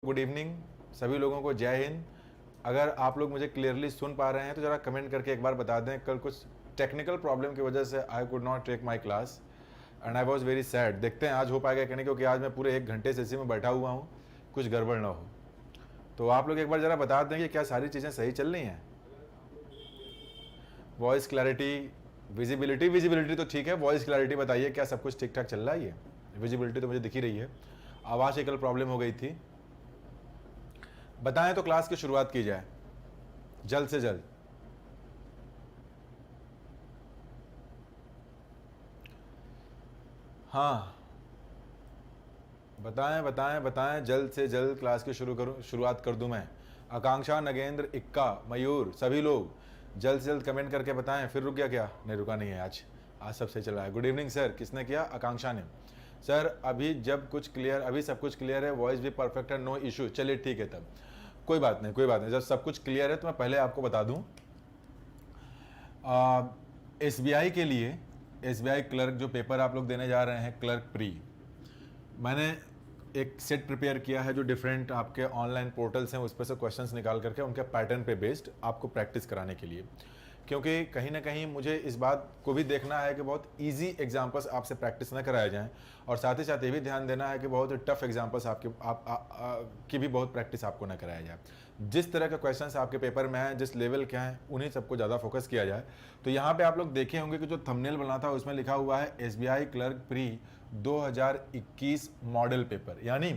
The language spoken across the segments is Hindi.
गुड इवनिंग सभी लोगों को, जय हिंद। अगर आप लोग मुझे क्लियरली सुन पा रहे हैं तो ज़रा कमेंट करके एक बार बता दें। कल कुछ टेक्निकल प्रॉब्लम की वजह से I could not take my class and I was very sad. देखते हैं आज हो पाएगा कि नहीं, क्योंकि आज मैं पूरे 1 घंटे से इसी में बैठा हुआ हूँ, कुछ गड़बड़ ना हो। तो आप लोग एक बार ज़रा बता दें कि क्या सारी चीज़ें सही चल रही हैं। वॉइस क्लैरिटी, विजिबिलिटी तो ठीक है, वॉइस क्लैरिटी बताइए क्या सब कुछ ठीक ठाक चल रहा है। ये विजिबिलिटी तो मुझे दिख ही रही है, आवाज़ की कल प्रॉब्लम हो गई थी। बताएं तो क्लास की शुरुआत की जाए जल्द से जल्द। हाँ बताएं बताएं बताएं, जल्द से जल्द क्लास की शुरुआत कर दूं मैं। आकांक्षा, नगेंद्र, इक्का, मयूर, सभी लोग जल्द से जल्द कमेंट करके बताएं। फिर रुक गया क्या? नहीं रुका नहीं है, आज सब सही चल रहा है। गुड इवनिंग सर, किसने किया? आकांक्षा ने। सर अभी सब कुछ क्लियर है, वॉइस भी परफेक्ट है, नो इशू। चलिए ठीक है, तब कोई बात नहीं। जब सब कुछ क्लियर है तो मैं पहले आपको बता दूं, SBI के लिए SBI क्लर्क जो पेपर आप लोग देने जा रहे हैं, क्लर्क प्री, मैंने एक सेट प्रिपेयर किया है जो डिफरेंट आपके ऑनलाइन पोर्टल्स हैं उस पर से क्वेश्चंस निकाल करके उनके पैटर्न पे बेस्ड आपको प्रैक्टिस कराने के लिए। क्योंकि कहीं ना कहीं मुझे इस बात को भी देखना है कि बहुत इजी एग्जांपल्स आपसे प्रैक्टिस ना कराए जाएं, और साथ ही साथ ये भी ध्यान देना है कि बहुत टफ एग्जांपल्स की भी बहुत प्रैक्टिस आपको ना कराया जाए। जिस तरह के क्वेश्चंस आपके पेपर में हैं, जिस लेवल के हैं, उन्हीं सबको ज़्यादा फोकस किया जाए। तो यहाँ पे आप लोग देखे होंगे कि जो थंबनेल बना था उसमें लिखा हुआ है SBI clerk pre 2021 model paper. यानी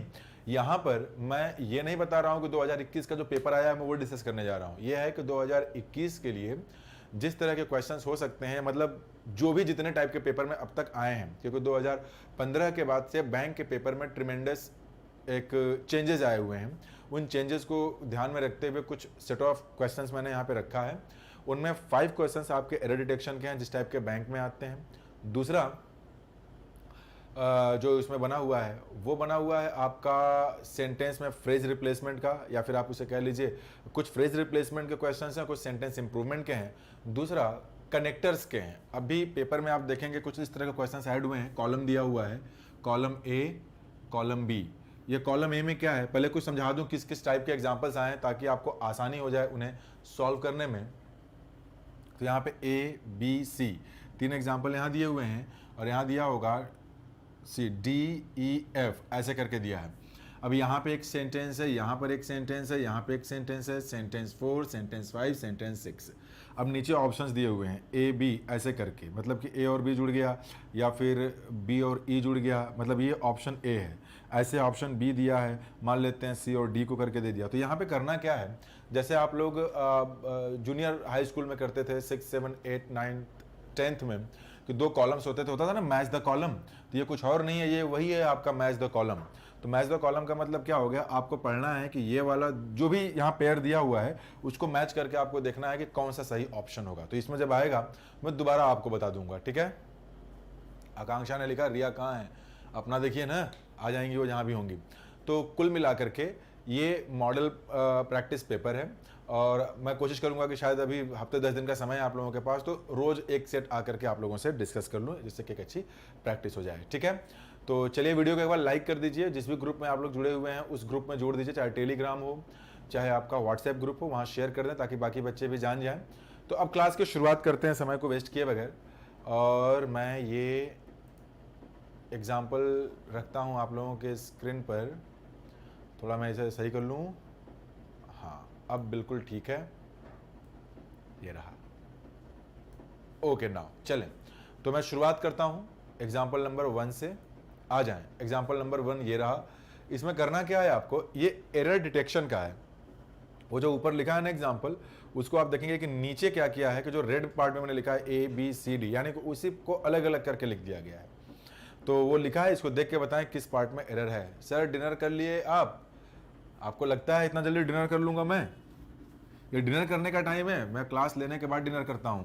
यहाँ पर मैं ये नहीं बता रहा हूँ कि 2021 का जो पेपर आया है मैं वो डिस्कस करने जा रहा हूँ। ये है कि 2021 के लिए जिस तरह के क्वेश्चंस हो सकते हैं, मतलब जो भी जितने टाइप के पेपर में अब तक आए हैं, क्योंकि 2015 के बाद से बैंक के पेपर में ट्रिमेंडस एक चेंजेस आए हुए हैं। उन चेंजेस को ध्यान में रखते हुए कुछ सेट ऑफ क्वेश्चंस मैंने यहाँ पे रखा है। उनमें 5 क्वेश्चंस आपके एरर डिटेक्शन के हैं, जिस टाइप के बैंक में आते हैं। दूसरा जो इसमें बना हुआ है वो बना हुआ है आपका सेंटेंस में फ्रेज रिप्लेसमेंट का, या फिर आप उसे कह लीजिए कुछ फ्रेज रिप्लेसमेंट के क्वेश्चंस हैं, कुछ सेंटेंस इंप्रूवमेंट के हैं। दूसरा कनेक्टर्स के हैं। अभी पेपर में आप देखेंगे कुछ इस तरह के क्वेश्चंस ऐड हुए हैं। कॉलम दिया हुआ है, कॉलम A, कॉलम B। ये कॉलम A में क्या है, पहले कुछ समझा दूं किस किस टाइप के एग्जाम्पल्स आए ताकि आपको आसानी हो जाए उन्हें सॉल्व करने में। तो यहाँ पे A, B, C 3 एग्जाम्पल यहाँ दिए हुए हैं, और यहाँ दिया होगा C, D, E, F ऐसे करके दिया है। अब यहाँ पे एक सेंटेंस है, यहाँ पर एक सेंटेंस है, यहाँ पे एक सेंटेंस है, सेंटेंस 4, सेंटेंस 5, सेंटेंस 6। अब नीचे ऑप्शंस दिए हुए हैं A, B ऐसे करके, मतलब कि A और B जुड़ गया, या फिर B और E जुड़ गया, मतलब ये ऑप्शन A है। ऐसे ऑप्शन B दिया है, मान लेते हैं C और D को करके दे दिया। तो यहाँ पे करना क्या है, जैसे आप लोग जूनियर हाई स्कूल में करते थे 6, 7, 8, 9, 10th में, कि 2 कॉलम्स होते थे, होता था ना मैच द कॉलम। तो ये कुछ और नहीं है, ये वही है आपका मैच द कॉलम। तो मैच द कॉलम का मतलब क्या हो गया, आपको पढ़ना है कि ये वाला जो भी यहाँ पेयर दिया हुआ है उसको मैच करके आपको देखना है कि कौन सा सही ऑप्शन होगा। तो इसमें जब आएगा मैं दोबारा आपको बता दूंगा, ठीक है। आकांक्षा ने लिखा रिया कहाँ है, अपना देखिए ना, आ जाएंगी वो जहाँ भी होंगी। तो कुल मिला करके ये मॉडल प्रैक्टिस पेपर है, और मैं कोशिश करूंगा कि शायद अभी हफ्ते 10 दिन का समय है आप लोगों के पास, तो रोज एक सेट आकर के आप लोगों से डिस्कस कर लूँ, जिससे कि एक अच्छी प्रैक्टिस हो जाए, ठीक है। तो चलिए वीडियो को एक बार लाइक कर दीजिए, जिस भी ग्रुप में आप लोग जुड़े हुए हैं उस ग्रुप में जोड़ दीजिए, चाहे टेलीग्राम हो चाहे आपका व्हाट्सएप ग्रुप हो, वहाँ शेयर कर दें ताकि बाकी बच्चे भी जान जाएँ। तो अब क्लास की शुरुआत करते हैं समय को वेस्ट किए बगैर, और मैं ये एग्जाम्पल रखता हूँ आप लोगों के स्क्रीन पर। थोड़ा मैं इसे सही कर लूँ, हाँ अब बिल्कुल ठीक है, ये रहा। ओके नाउ चलें, तो मैं शुरुआत करता हूँ एग्जाम्पल नंबर 1 से। आ जाएं, एग्जाम्पल नंबर 1 ये रहा। इसमें करना क्या है आपको, ये एरर डिटेक्शन का है। वो जो ऊपर लिखा है ना एग्जाम्पल, उसको आप देखेंगे कि नीचे क्या किया है कि जो रेड पार्ट में मैंने लिखा है A, B, C, D, यानी कि उसी को अलग अलग करके लिख दिया गया है। तो वो लिखा है, इसको देख के बताएं किस पार्ट में एरर है। सर डिनर कर लिए आपको लगता है इतना जल्दी डिनर कर लूंगा मैं? ये डिनर करने का टाइम है, मैं क्लास लेने के बाद डिनर करता हूं।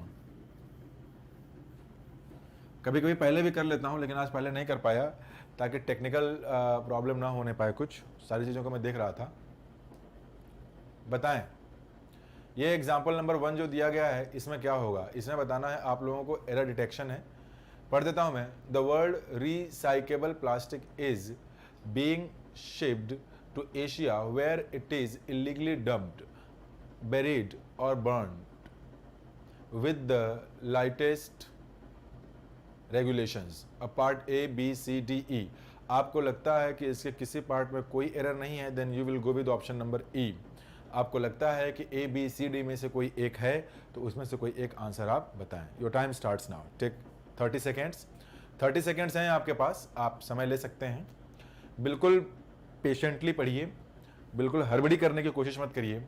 कभी कभी पहले भी कर लेता हूं, लेकिन आज पहले नहीं कर पाया ताकि टेक्निकल प्रॉब्लम ना होने पाए। कुछ सारी चीज़ों को मैं देख रहा था। बताएं, ये एग्जाम्पल नंबर 1 जो दिया गया है इसमें क्या होगा, इसमें बताना है आप लोगों को एरर डिटेक्शन है। पढ़ देता हूं मैं। The word recyclable plastic is being shipped to Asia where it is illegally dumped, buried or burned with the lightest regulations. Part A, B, C, D, E आपको लगता है कि इसके किसी पार्ट में कोई एरर नहीं है, then you will go with option number E. आपको लगता है कि A, B, C, D में से कोई एक है तो उसमें से कोई एक आंसर आप बताएं. Your time starts now. Take 30 seconds. 30 seconds हैं आपके पास, आप समय ले सकते हैं. बिल्कुल पेशेंटली पढ़िए, बिल्कुल हड़बड़ी करने की कोशिश मत करिए.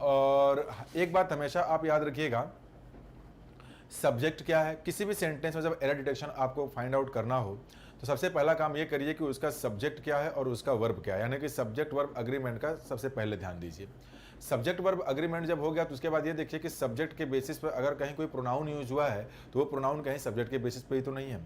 और एक बात हमेशा आप याद रखिएगा, सब्जेक्ट क्या है. किसी भी सेंटेंस में जब एरर डिटेक्शन आपको फाइंड आउट करना हो तो सबसे पहला काम ये करिए कि उसका सब्जेक्ट क्या है और उसका वर्ब क्या है, यानी कि सब्जेक्ट वर्ब अग्रीमेंट का सबसे पहले ध्यान दीजिए. सब्जेक्ट वर्ब अग्रीमेंट जब हो गया तो उसके बाद ये देखिए कि सब्जेक्ट के बेसिस पर अगर कहीं कोई प्रोनाउन यूज हुआ है तो वो प्रोनाउन कहीं सब्जेक्ट के बेसिस पे ही तो नहीं है.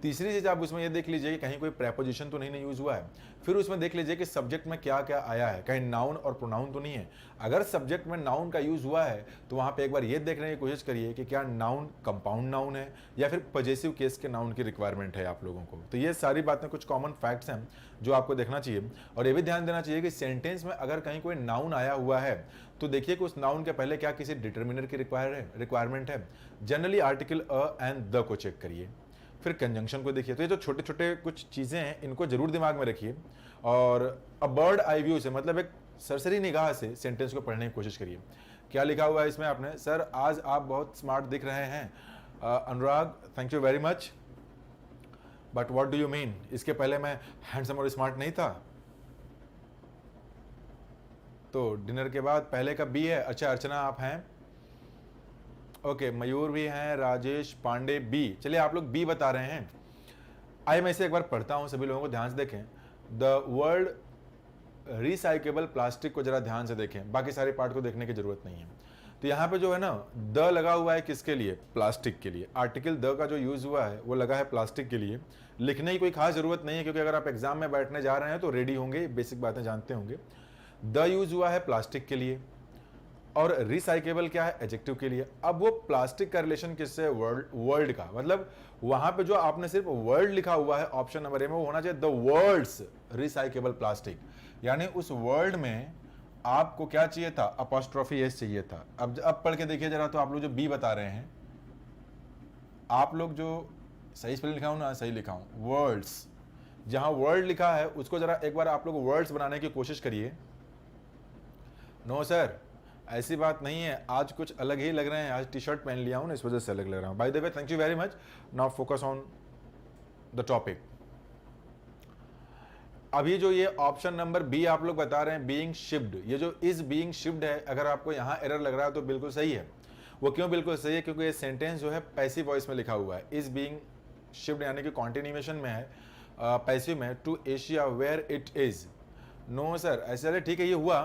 तीसरी चीज़ आप उसमें ये देख लीजिए कि कहीं कोई प्रेपोजिशन तो नहीं यूज हुआ है. फिर उसमें देख लीजिए कि सब्जेक्ट में क्या क्या आया है, कहीं नाउन और प्रोनाउन तो नहीं है. अगर सब्जेक्ट में नाउन का यूज हुआ है तो वहाँ पे एक बार ये देखने की कोशिश करिए कि क्या नाउन कंपाउंड नाउन है या फिर पॉजेसिव केस के नाउन की रिक्वायरमेंट है आप लोगों को. तो ये सारी बातें कुछ कॉमन फैक्ट्स हैं जो आपको देखना चाहिए. और ये भी ध्यान देना चाहिए कि सेंटेंस में अगर कहीं कोई नाउन आया हुआ है तो देखिए कि उस नाउन के पहले क्या किसी डिटर्मिनर की रिक्वायरमेंट है. Generally article a and the को चेक करिए, फिर कंजंक्शन को देखिए. तो ये जो छोटे छोटे कुछ चीज़ें हैं इनको जरूर दिमाग में रखिए और अ बर्ड आई व्यू से, मतलब एक सरसरी निगाह से सेंटेंस को पढ़ने की कोशिश करिए. क्या लिखा हुआ है इसमें आपने? सर आज आप बहुत स्मार्ट दिख रहे हैं. Anurag, thank you very much, but what do you mean? इसके पहले मैं हैंडसम और स्मार्ट नहीं था. तो डिनर के बाद पहले का बी है. अच्छा अर्चना आप हैं, ओके. मयूर भी हैं, राजेश पांडे बी. चलिए आप लोग बी बता रहे हैं. आइए मैं इसे एक बार पढ़ता हूं, सभी लोगों को ध्यान से देखें. द वर्ड रिसाइकेबल प्लास्टिक को जरा ध्यान से देखें, बाकी सारे पार्ट को देखने की जरूरत नहीं है. तो यहाँ पे जो है ना द लगा हुआ है किसके लिए? प्लास्टिक के लिए. आर्टिकल द का जो यूज हुआ है वो लगा है प्लास्टिक के लिए. लिखने की कोई खास जरूरत नहीं है क्योंकि अगर आप एग्जाम में बैठने जा रहे हैं तो रेडी होंगे, बेसिक बातें जानते होंगे. द यूज हुआ है प्लास्टिक के लिए और रिसाइकेबल क्या है? एडजेक्टिव के लिए. अब वो प्लास्टिक का रिलेशन किससे? वर्ल्ड का. मतलब वहां पे जो आपने सिर्फ वर्ल्ड लिखा हुआ है ऑप्शन नंबर ए में, वो होना चाहिए द वर्ल्ड्स रिसाइकेबल प्लास्टिक. यानी उस वर्ल्ड में आपको क्या चाहिए था? अपॉस्ट्रोफी एस चाहिए था. अब पढ़ के देखिए जरा. तो आप लोग जो बी बता रहे हैं, आप लोग जो सही स्पेलिंग लिखा हूं ना, सही लिखा हूं, वर्ल्ड्स. जहां वर्ल्ड लिखा है उसको जरा एक बार आप लोग वर्ड्स बनाने की कोशिश करिए. नो सर ऐसी बात नहीं है, आज कुछ अलग ही लग रहे हैं. आज टी शर्ट पहन लिया हूं ना, इस वजह से अलग लग रहा हूं. By the way thank you very much. Now focus on the topic. अभी जो ये ऑप्शन नंबर बी आप लोग बता रहे हैं, बीइंग शिफ्ड, ये जो इज बीइंग शिफ्ड है, अगर आपको यहां एरर लग रहा है तो बिल्कुल सही है. वो क्यों बिल्कुल सही है? क्योंकि ये सेंटेंस जो है पैसिव वॉइस में लिखा हुआ है. इज बीइंग शिफ्ड यानी कि कॉन्टिन्यूएशन में है, पैसिव में. To Asia where it is. No sir ऐसे ठीक है, ये हुआ.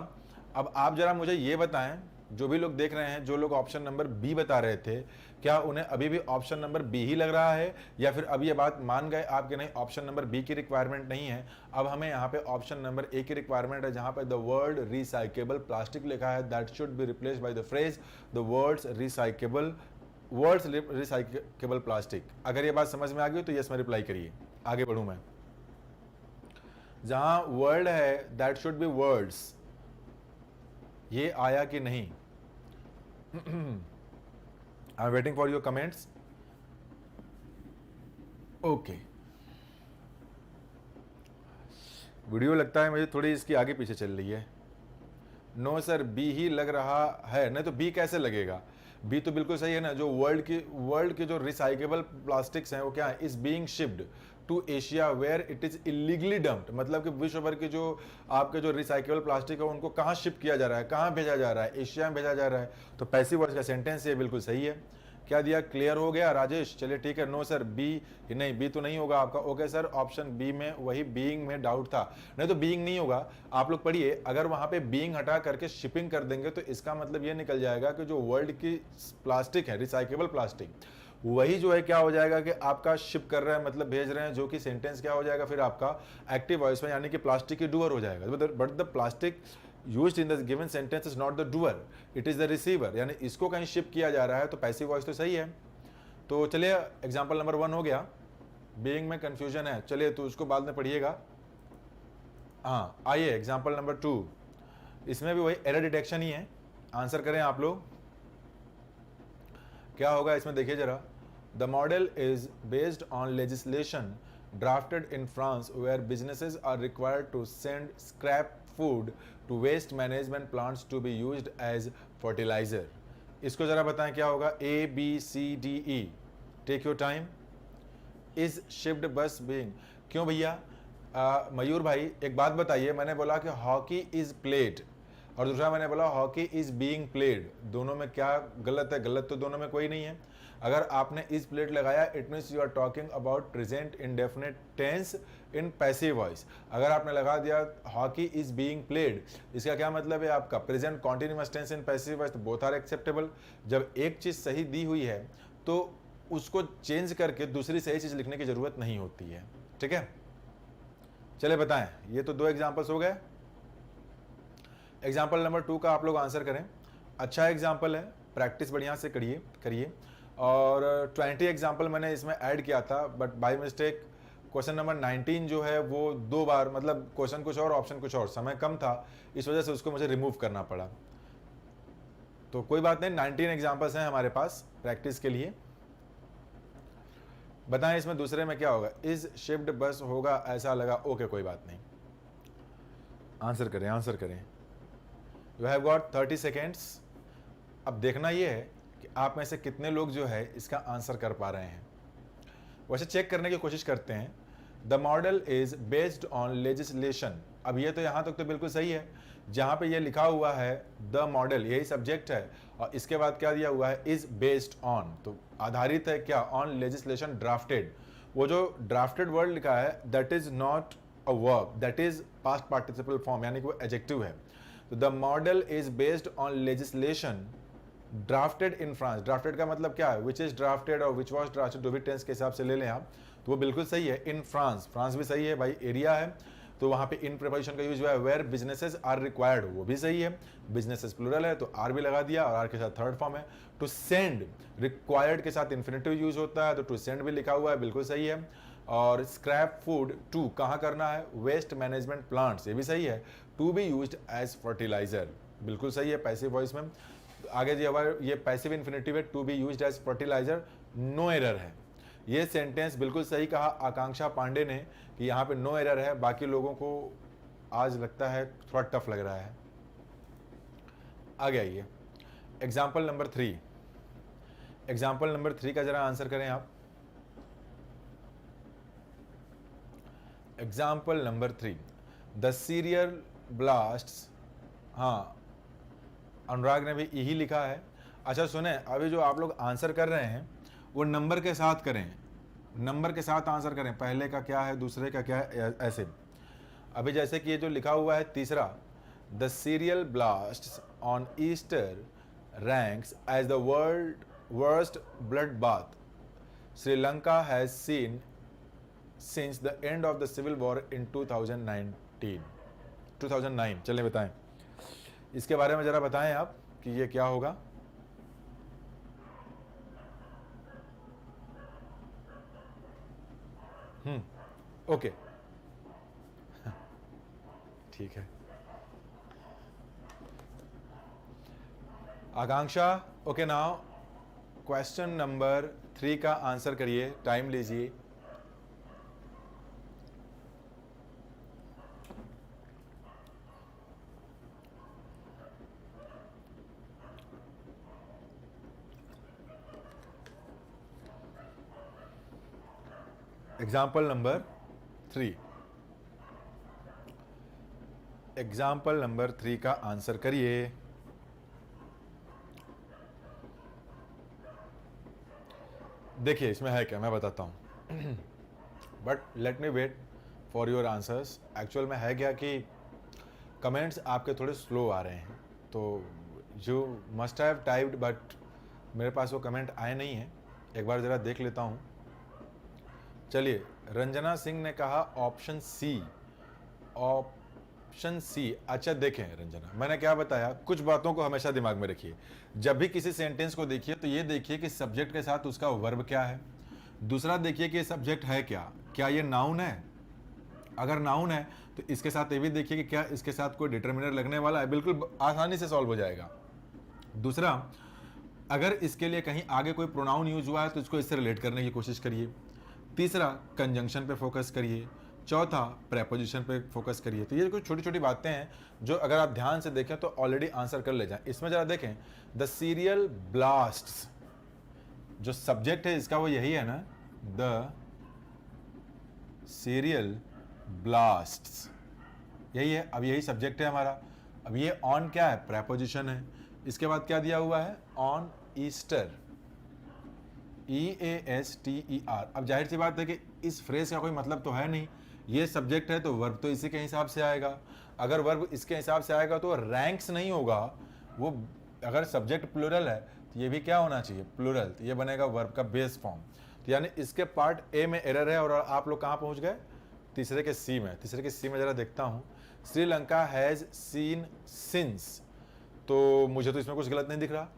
अब आप जरा मुझे ये बताएं, जो भी लोग देख रहे हैं, जो लोग ऑप्शन नंबर बी बता रहे थे, क्या उन्हें अभी भी ऑप्शन नंबर बी ही लग रहा है या फिर अब ये बात मान गए आपके नहीं ऑप्शन नंबर बी की रिक्वायरमेंट नहीं है? अब हमें यहाँ पे ऑप्शन नंबर ए की रिक्वायरमेंट है, जहाँ पे द वर्ड रिसाइकेबल प्लास्टिक लिखा है. That should be replaced by the phrase the words recyclable plastic. अगर ये बात समझ में आ गई तो यस में रिप्लाई करिए. आगे बढ़ूँ मैं. जहाँ वर्ड है दैट शुड बी वर्ड्स, ये आया कि नहीं? आई am waiting for your comments. Okay. Video लगता है मुझे थोड़ी इसकी आगे पीछे चल रही है. नो सर बी ही लग रहा है. नहीं तो बी कैसे लगेगा? बी तो बिल्कुल सही है ना. जो वर्ल्ड के जो रिसाइकेबल प्लास्टिक्स हैं वो क्या है? Is being shipped to Asia where it is illegally dumped. मतलब कि विश्व भर के जो आपके जो रिसाइकेबल प्लास्टिक है उनको कहाँ शिप किया जा रहा है, कहाँ भेजा जा रहा है? एशिया में भेजा जा रहा है. तो पैसिव वॉइस का सेंटेंस ये बिल्कुल सही है. क्या दिया? क्लियर हो गया राजेश? चलिए ठीक है. नो सर बी नहीं, बी तो नहीं होगा आपका. ओके सर ऑप्शन बी में वही बीइंग में डाउट था. नहीं तो बीइंग नहीं होगा. आप लोग पढ़िए, अगर वहां पे बीइंग हटा करके शिपिंग कर देंगे तो इसका मतलब ये निकल जाएगा कि जो वर्ल्ड की प्लास्टिक है, रिसाइकेबल प्लास्टिक, वही जो है क्या हो जाएगा कि आपका शिप कर रहा है, मतलब भेज रहे हैं, जो कि सेंटेंस क्या हो जाएगा फिर आपका एक्टिव वॉइस में, यानी कि प्लास्टिक की डूअर हो जाएगा. But the plastic used in the given sentence is not the doer, it is the receiver. यानी इसको कहीं शिप किया जा रहा है तो पैसिव वॉइस तो सही है. तो चलिए एग्जाम्पल नंबर 1 हो गया. बीइंग में कंफ्यूजन है, चलिए तो उसको बाद में पढ़िएगा. हाँ आइए एग्जाम्पल नंबर 2, इसमें भी वही एरर डिटेक्शन ही है। आंसर करें आप लोग, क्या होगा इसमें देखिए जरा। The model is based on legislation drafted in France where businesses are required to send scrap food to waste management plants to be used as fertiliser. इसको जरा बताएं क्या होगा। ABCDE, take your time. Is shift बस बीइंग, क्यों भैया मयूर भाई एक बात बताइए, मैंने बोला कि हॉकी इज प्लेड और दूसरा मैंने बोला हॉकी इज बीइंग प्लेड, दोनों में क्या गलत है? गलत तो दोनों में कोई नहीं है। अगर आपने इज प्लेड लगाया it means you are talking about present indefinite tense in passive voice. अगर आपने लगा दिया हॉकी इज बीइंग प्लेड, इसका क्या मतलब है आपका? Present continuous tense in passive voice, तो बोथ आर एक्सेप्टेबल। जब एक चीज सही दी हुई है तो उसको चेंज करके दूसरी सही चीज लिखने की जरूरत नहीं होती है। ठीक है, चले बताएं। ये तो 2 एग्जांपल्स हो गए। एग्जाम्पल नंबर 2 का आप लोग आंसर करें। अच्छा एग्जाम्पल है, प्रैक्टिस बढ़िया से करिए। और 20 एग्जाम्पल मैंने इसमें ऐड किया था but by mistake question number 19 जो है वो 2 बार, मतलब क्वेश्चन कुछ और ऑप्शन कुछ और, समय कम था इस वजह से उसको मुझे रिमूव करना पड़ा। तो कोई बात नहीं, 19 एग्जाम्पल्स हैं हमारे पास प्रैक्टिस के लिए। बताएं इसमें दूसरे में क्या होगा। इज शिफ्ट बस होगा ऐसा लगा, ओके कोई बात नहीं। आंसर करें। You have got 30 seconds. अब देखना यह है कि आप में से कितने लोग जो है इसका आंसर कर पा रहे हैं। वैसे चेक करने की कोशिश करते हैं। The model is based on legislation, अब ये तो यहाँ तक तो बिल्कुल सही है। जहाँ पे ये लिखा हुआ है द मॉडल, यही सब्जेक्ट है और इसके बाद क्या दिया हुआ है इज बेस्ड ऑन, तो आधारित है क्या? On legislation drafted. वो जो ड्राफ्टेड वर्ड लिखा है that is not a verb, that is past participle form, यानी कि वो एडजेक्टिव है। तो the model is based on legislation drafted in France. Drafted का मतलब क्या है? विच इज ड्राफ्टेड और विच वॉज ड्राफ्टेड, जो भी टेंस के हिसाब से ले लें आप, तो वो बिल्कुल सही है। इन फ्रांस, फ्रांस भी सही है भाई, एरिया है तो वहां पे इन प्रिपोजिशन का यूज हुआ है। वेयर बिजनेसेस आर रिक्वायर्ड, वो भी सही है। बिजनेसेस प्लूरल है तो आर भी लगा दिया और आर के साथ थर्ड फॉर्म है। टू सेंड, रिक्वायर्ड के साथ इन्फिनेटिव यूज होता है तो टू सेंड भी लिखा हुआ है, बिल्कुल सही है। और स्क्रैप फूड टू कहाँ करना है? वेस्ट मैनेजमेंट प्लांट्स, ये भी सही है। To be used as fertiliser, बिल्कुल सही है पैसिव वॉइस में। आगे जो ये पैसिव इन्फिनेटिव है, to be used as fertiliser, no error है। ये सेंटेंस बिल्कुल सही कहा आकांक्षा पांडे ने कि यहाँ पे नो एरर है। बाकी लोगों को आज लगता है थोड़ा टफ लग रहा है। आगे आइए एग्जाम्पल नंबर 3। एग्जाम्पल नंबर 3 का जरा आंसर करें आप। Example number 3, the serial blasts, हाँ अनुराग ने भी यही लिखा है। अच्छा सुने, अभी जो आप लोग आंसर कर रहे हैं वो नंबर के साथ करें, नंबर के साथ आंसर करें। पहले का क्या है, दूसरे का क्या है, ऐसे। अभी जैसे कि ये जो लिखा हुआ है तीसरा, the serial blasts on Easter ranks as the world worst blood bath Sri Lanka has seen since the end of the civil war in 2009। चलिए बताएं इसके बारे में जरा बताएं आप कि ये क्या होगा। ओके ठीक है। आकांक्षा, ओके नाउ क्वेश्चन नंबर 3 का आंसर करिए, टाइम लीजिए। एग्जाम्पल नंबर 3, एग्जाम्पल नंबर 3 का आंसर करिए। देखिए इसमें है क्या, मैं बताता हूँ but let me wait for your answers. Actual में है क्या कि कमेंट्स आपके थोड़े स्लो आ रहे हैं, तो you must have typed but मेरे पास वो कमेंट आए नहीं हैं। एक बार ज़रा देख लेता हूँ। चलिए, रंजना सिंह ने कहा ऑप्शन सी, ऑप्शन सी। अच्छा देखें रंजना, मैंने क्या बताया, कुछ बातों को हमेशा दिमाग में रखिए। जब भी किसी सेंटेंस को देखिए तो ये देखिए कि सब्जेक्ट के साथ उसका वर्ब क्या है। दूसरा देखिए कि सब्जेक्ट है क्या, क्या ये नाउन है, अगर नाउन है तो इसके साथ ये भी देखिए कि क्या इसके साथ कोई डिटर्मिनर लगने वाला है, बिल्कुल आसानी से सॉल्व हो जाएगा। दूसरा, अगर इसके लिए कहीं आगे कोई प्रोनाउन यूज हुआ है तो इसको इससे रिलेट करने की कोशिश करिए। तीसरा, कंजंक्शन पे फोकस करिए। चौथा, प्रेपोजिशन पे फोकस करिए। तो ये कुछ छोटी छोटी बातें हैं जो अगर आप ध्यान से देखें तो ऑलरेडी आंसर कर ले जाएं। इसमें जरा देखें, द सीरियल ब्लास्ट्स, जो सब्जेक्ट है इसका वो यही है ना, द सीरियल ब्लास्ट्स, यही है। अब यही सब्जेक्ट है हमारा। अब ये ऑन क्या है, प्रेपोजिशन है। इसके बाद क्या दिया हुआ है, ऑन ईस्टर, EASTER। अब जाहिर सी बात है कि इस फ्रेज का कोई मतलब तो है नहीं, ये सब्जेक्ट है तो वर्ब तो इसी के हिसाब से आएगा। अगर वर्ब इसके हिसाब से आएगा तो रैंक्स नहीं होगा वो। अगर सब्जेक्ट प्लूरल है तो ये भी क्या होना चाहिए, प्लूरल। तो ये बनेगा वर्ब का बेस फॉर्म। तो यानी इसके पार्ट ए में एरर है और आप लोग कहाँ पहुँच गए, तीसरे के सी में। तीसरे के सी में जरा देखता हूँ, श्रीलंका हैज़ सीन सिंस, तो मुझे तो इसमें कुछ गलत नहीं दिख रहा।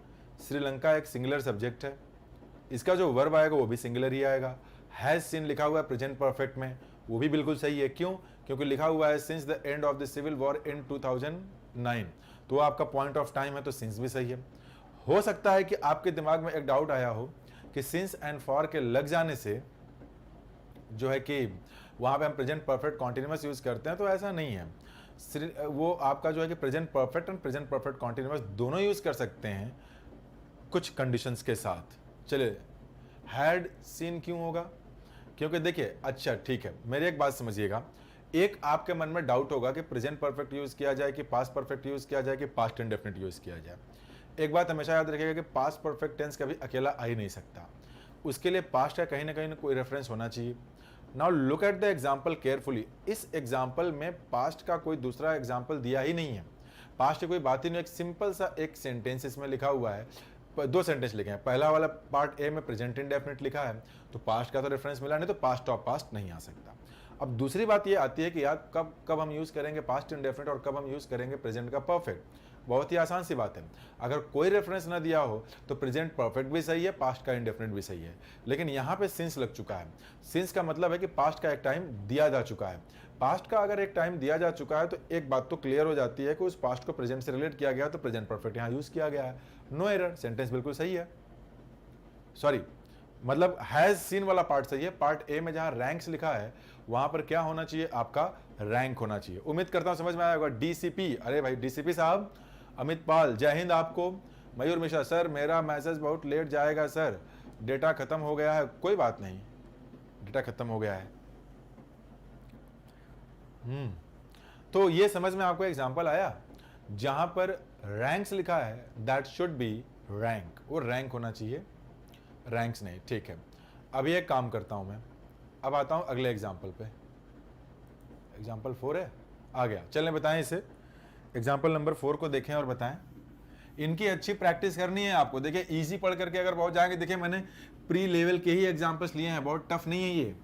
श्रीलंका एक सिंगुलर सब्जेक्ट है, इसका जो वर्ब आएगा वो भी सिंगुलर ही आएगा। हैज़ सीन लिखा हुआ है प्रेजेंट परफेक्ट में, वो भी बिल्कुल सही है। क्यों, क्योंकि लिखा हुआ है since the end of the civil war in 2009, तो आपका पॉइंट ऑफ टाइम है, तो सिंस भी सही है। हो सकता है कि आपके दिमाग में एक डाउट आया हो कि सिंस एंड फॉर के लग जाने से जो है कि वहाँ पे हम प्रेजेंट परफेक्ट कॉन्टिन्यूअस यूज करते हैं, तो ऐसा नहीं है। वो आपका जो है कि present perfect and present perfect continuous दोनों यूज कर सकते हैं कुछ कंडीशंस के साथ। चलिए, हैड सीन क्यों होगा, क्योंकि देखिए, अच्छा ठीक है, मेरी एक बात समझिएगा। एक आपके मन में डाउट होगा कि प्रेजेंट परफेक्ट यूज किया जाए कि पास्ट परफेक्ट यूज किया जाए कि पास्ट इंडेफिनिट यूज किया जाए। एक बात हमेशा याद रखिएगा कि पास्ट परफेक्ट टेंस कभी अकेला आ ही नहीं सकता, उसके लिए पास्ट का कहीं ना कहीं कोई रेफरेंस होना चाहिए। Now look at the example carefully. इस एग्जाम्पल में पास्ट का कोई दूसरा एग्जाम्पल दिया ही नहीं है, पास्ट की कोई बात ही नहीं। एक सिंपल सा एक सेंटेंस इसमें लिखा हुआ है, दो सेंटेंस लिखे हैं। पहला वाला पार्ट ए में प्रेजेंट इंडेफिनिट लिखा है, तो पास्ट का तो रेफरेंस मिला नहीं, तो पास्ट ऑफ पास्ट नहीं आ सकता। अब दूसरी बात ये आती है कि यार कब कब हम यूज करेंगे पास्ट इंडेफिनिट और कब हम यूज करेंगे प्रेजेंट का परफेक्ट। बहुत ही आसान सी बात है, अगर कोई रेफरेंस ना दिया हो तो प्रेजेंट परफेक्ट भी सही है, पास्ट का इंडेफिनिट भी सही है। लेकिन यहाँ पे सिंस लग चुका है। सिंस का मतलब है कि पास्ट का एक टाइम दिया जा चुका है। पास्ट का अगर एक टाइम दिया जा चुका है तो एक बात तो क्लियर हो जाती है कि उस पास्ट को प्रेजेंट से रिलेट किया गया, तो प्रेजेंट परफेक्ट यहाँ यूज किया गया है। नो एरर, सेंटेंस बिल्कुल सही है। सॉरी, मतलब हैज सीन वाला पार्ट सही है। पार्ट ए में जहां रैंक्स लिखा है वहां पर क्या होना चाहिए, आपका रैंक होना चाहिए। उम्मीद करता हूं समझ में आया होगा। डीसीपी, अरे भाई डीसीपी साहब अमित पाल, जय हिंद आपको। मयूर मिश्रा, सर मेरा मैसेज बहुत लेट जाएगा सर, डेटा खत्म हो गया है। कोई बात नहीं, डेटा खत्म हो गया है। तो ये समझ में आपको एग्जांपल आया, जहां पर रैंक्स लिखा है दैट शुड बी रैंक, वो रैंक होना चाहिए, रैंक्स नहीं। ठीक है, अभी एक काम करता हूं मैं, अब आता हूं अगले एग्जाम्पल पे। एग्जाम्पल 4 है, आ गया। चलें बताएं इसे, एग्जाम्पल नंबर 4 को देखें और बताएं। इनकी अच्छी प्रैक्टिस करनी है आपको। देखिए इजी पढ़ करके अगर बहुत जाएंगे, देखिए मैंने प्री लेवल के ही एग्जाम्पल्स लिए हैं, बहुत टफ नहीं है ये।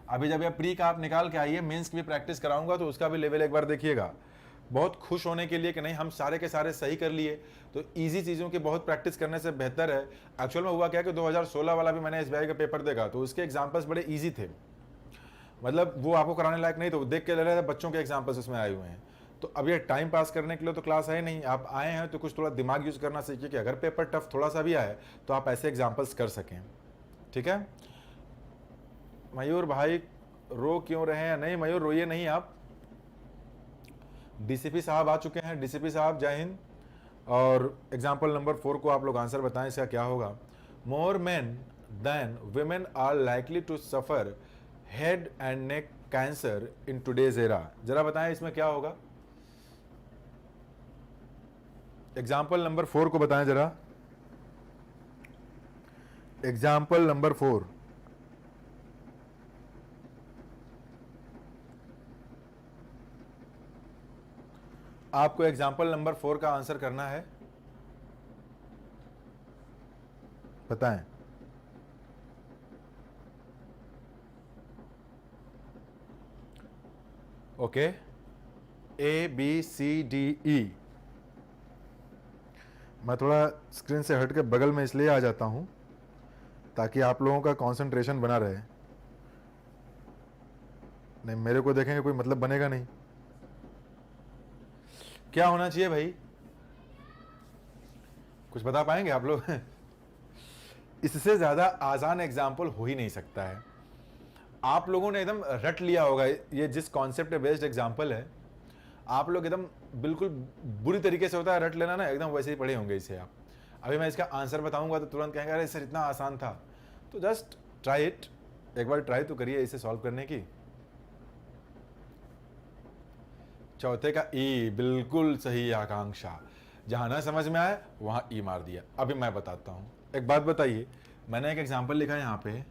अभी जब ये प्री का आप निकाल के आइए, मेंस की भी प्रैक्टिस कराऊंगा तो उसका भी लेवल एक बार देखिएगा। बहुत खुश होने के लिए कि नहीं हम सारे के सारे सही कर लिए, तो इजी चीज़ों की बहुत प्रैक्टिस करने से बेहतर है। एक्चुअल में हुआ क्या कि 2016 वाला भी मैंने एसबीआई का पेपर देखा, तो उसके एग्जाम्पल्स बड़े ईजी थे, मतलब वो आपको कराने लायक नहीं, तो देख के ले रहे थे बच्चों के एग्जाम्पल्स उसमें आए हुए हैं। तो अब ये टाइम पास करने के लिए तो क्लास है नहीं, आप आए हैं तो कुछ थोड़ा दिमाग यूज करना सीखिए कि अगर पेपर टफ थोड़ा सा भी आए तो आप ऐसे एग्जाम्पल्स कर सकें। ठीक है, मयूर भाई रो क्यों रहे हैं? नहीं मयूर रोइए नहीं आप। डीसीपी साहब आ चुके हैं, डीसीपी साहब जय हिंद। और एग्जाम्पल नंबर 4 को आप लोग आंसर बताएं, इसका क्या होगा। More men then women are likely to suffer head and neck cancer in today's era. जरा बताएं इसमें क्या होगा। एग्जाम्पल नंबर 4 को बताएं जरा। एग्जाम्पल नंबर 4, आपको एग्जाम्पल नंबर 4 का आंसर करना है, बताएं। Okay, A B C D E. मैं थोड़ा स्क्रीन से हट के बगल में इसलिए आ जाता हूं ताकि आप लोगों का कंसंट्रेशन बना रहे। नहीं, मेरे को देखेंगे कोई मतलब बनेगा नहीं। क्या होना चाहिए भाई, कुछ बता पाएंगे आप लोग? इससे ज्यादा आसान एग्जाम्पल हो ही नहीं सकता है। आप लोगों ने एकदम रट लिया होगा, ये जिस कॉन्सेप्ट बेस्ड एग्जाम्पल है, आप लोग एकदम बिल्कुल बुरी तरीके से होता है रट लेना ना, एकदम वैसे ही पढ़े होंगे इसे आप। अभी मैं इसका आंसर बताऊंगा तो तुरंत कहेंगे अरे सर इतना आसान था। तो जस्ट ट्राई इट, एक बार ट्राई तो करिए इसे सॉल्व करने की। चौथे का ई, बिल्कुल सही आकांक्षा। जहां ना समझ में आए वहां ई मार दिया। अभी मैं बताता हूं, एक बात बताइए, मैंने एक एग्जांपल लिखा है यहां पे,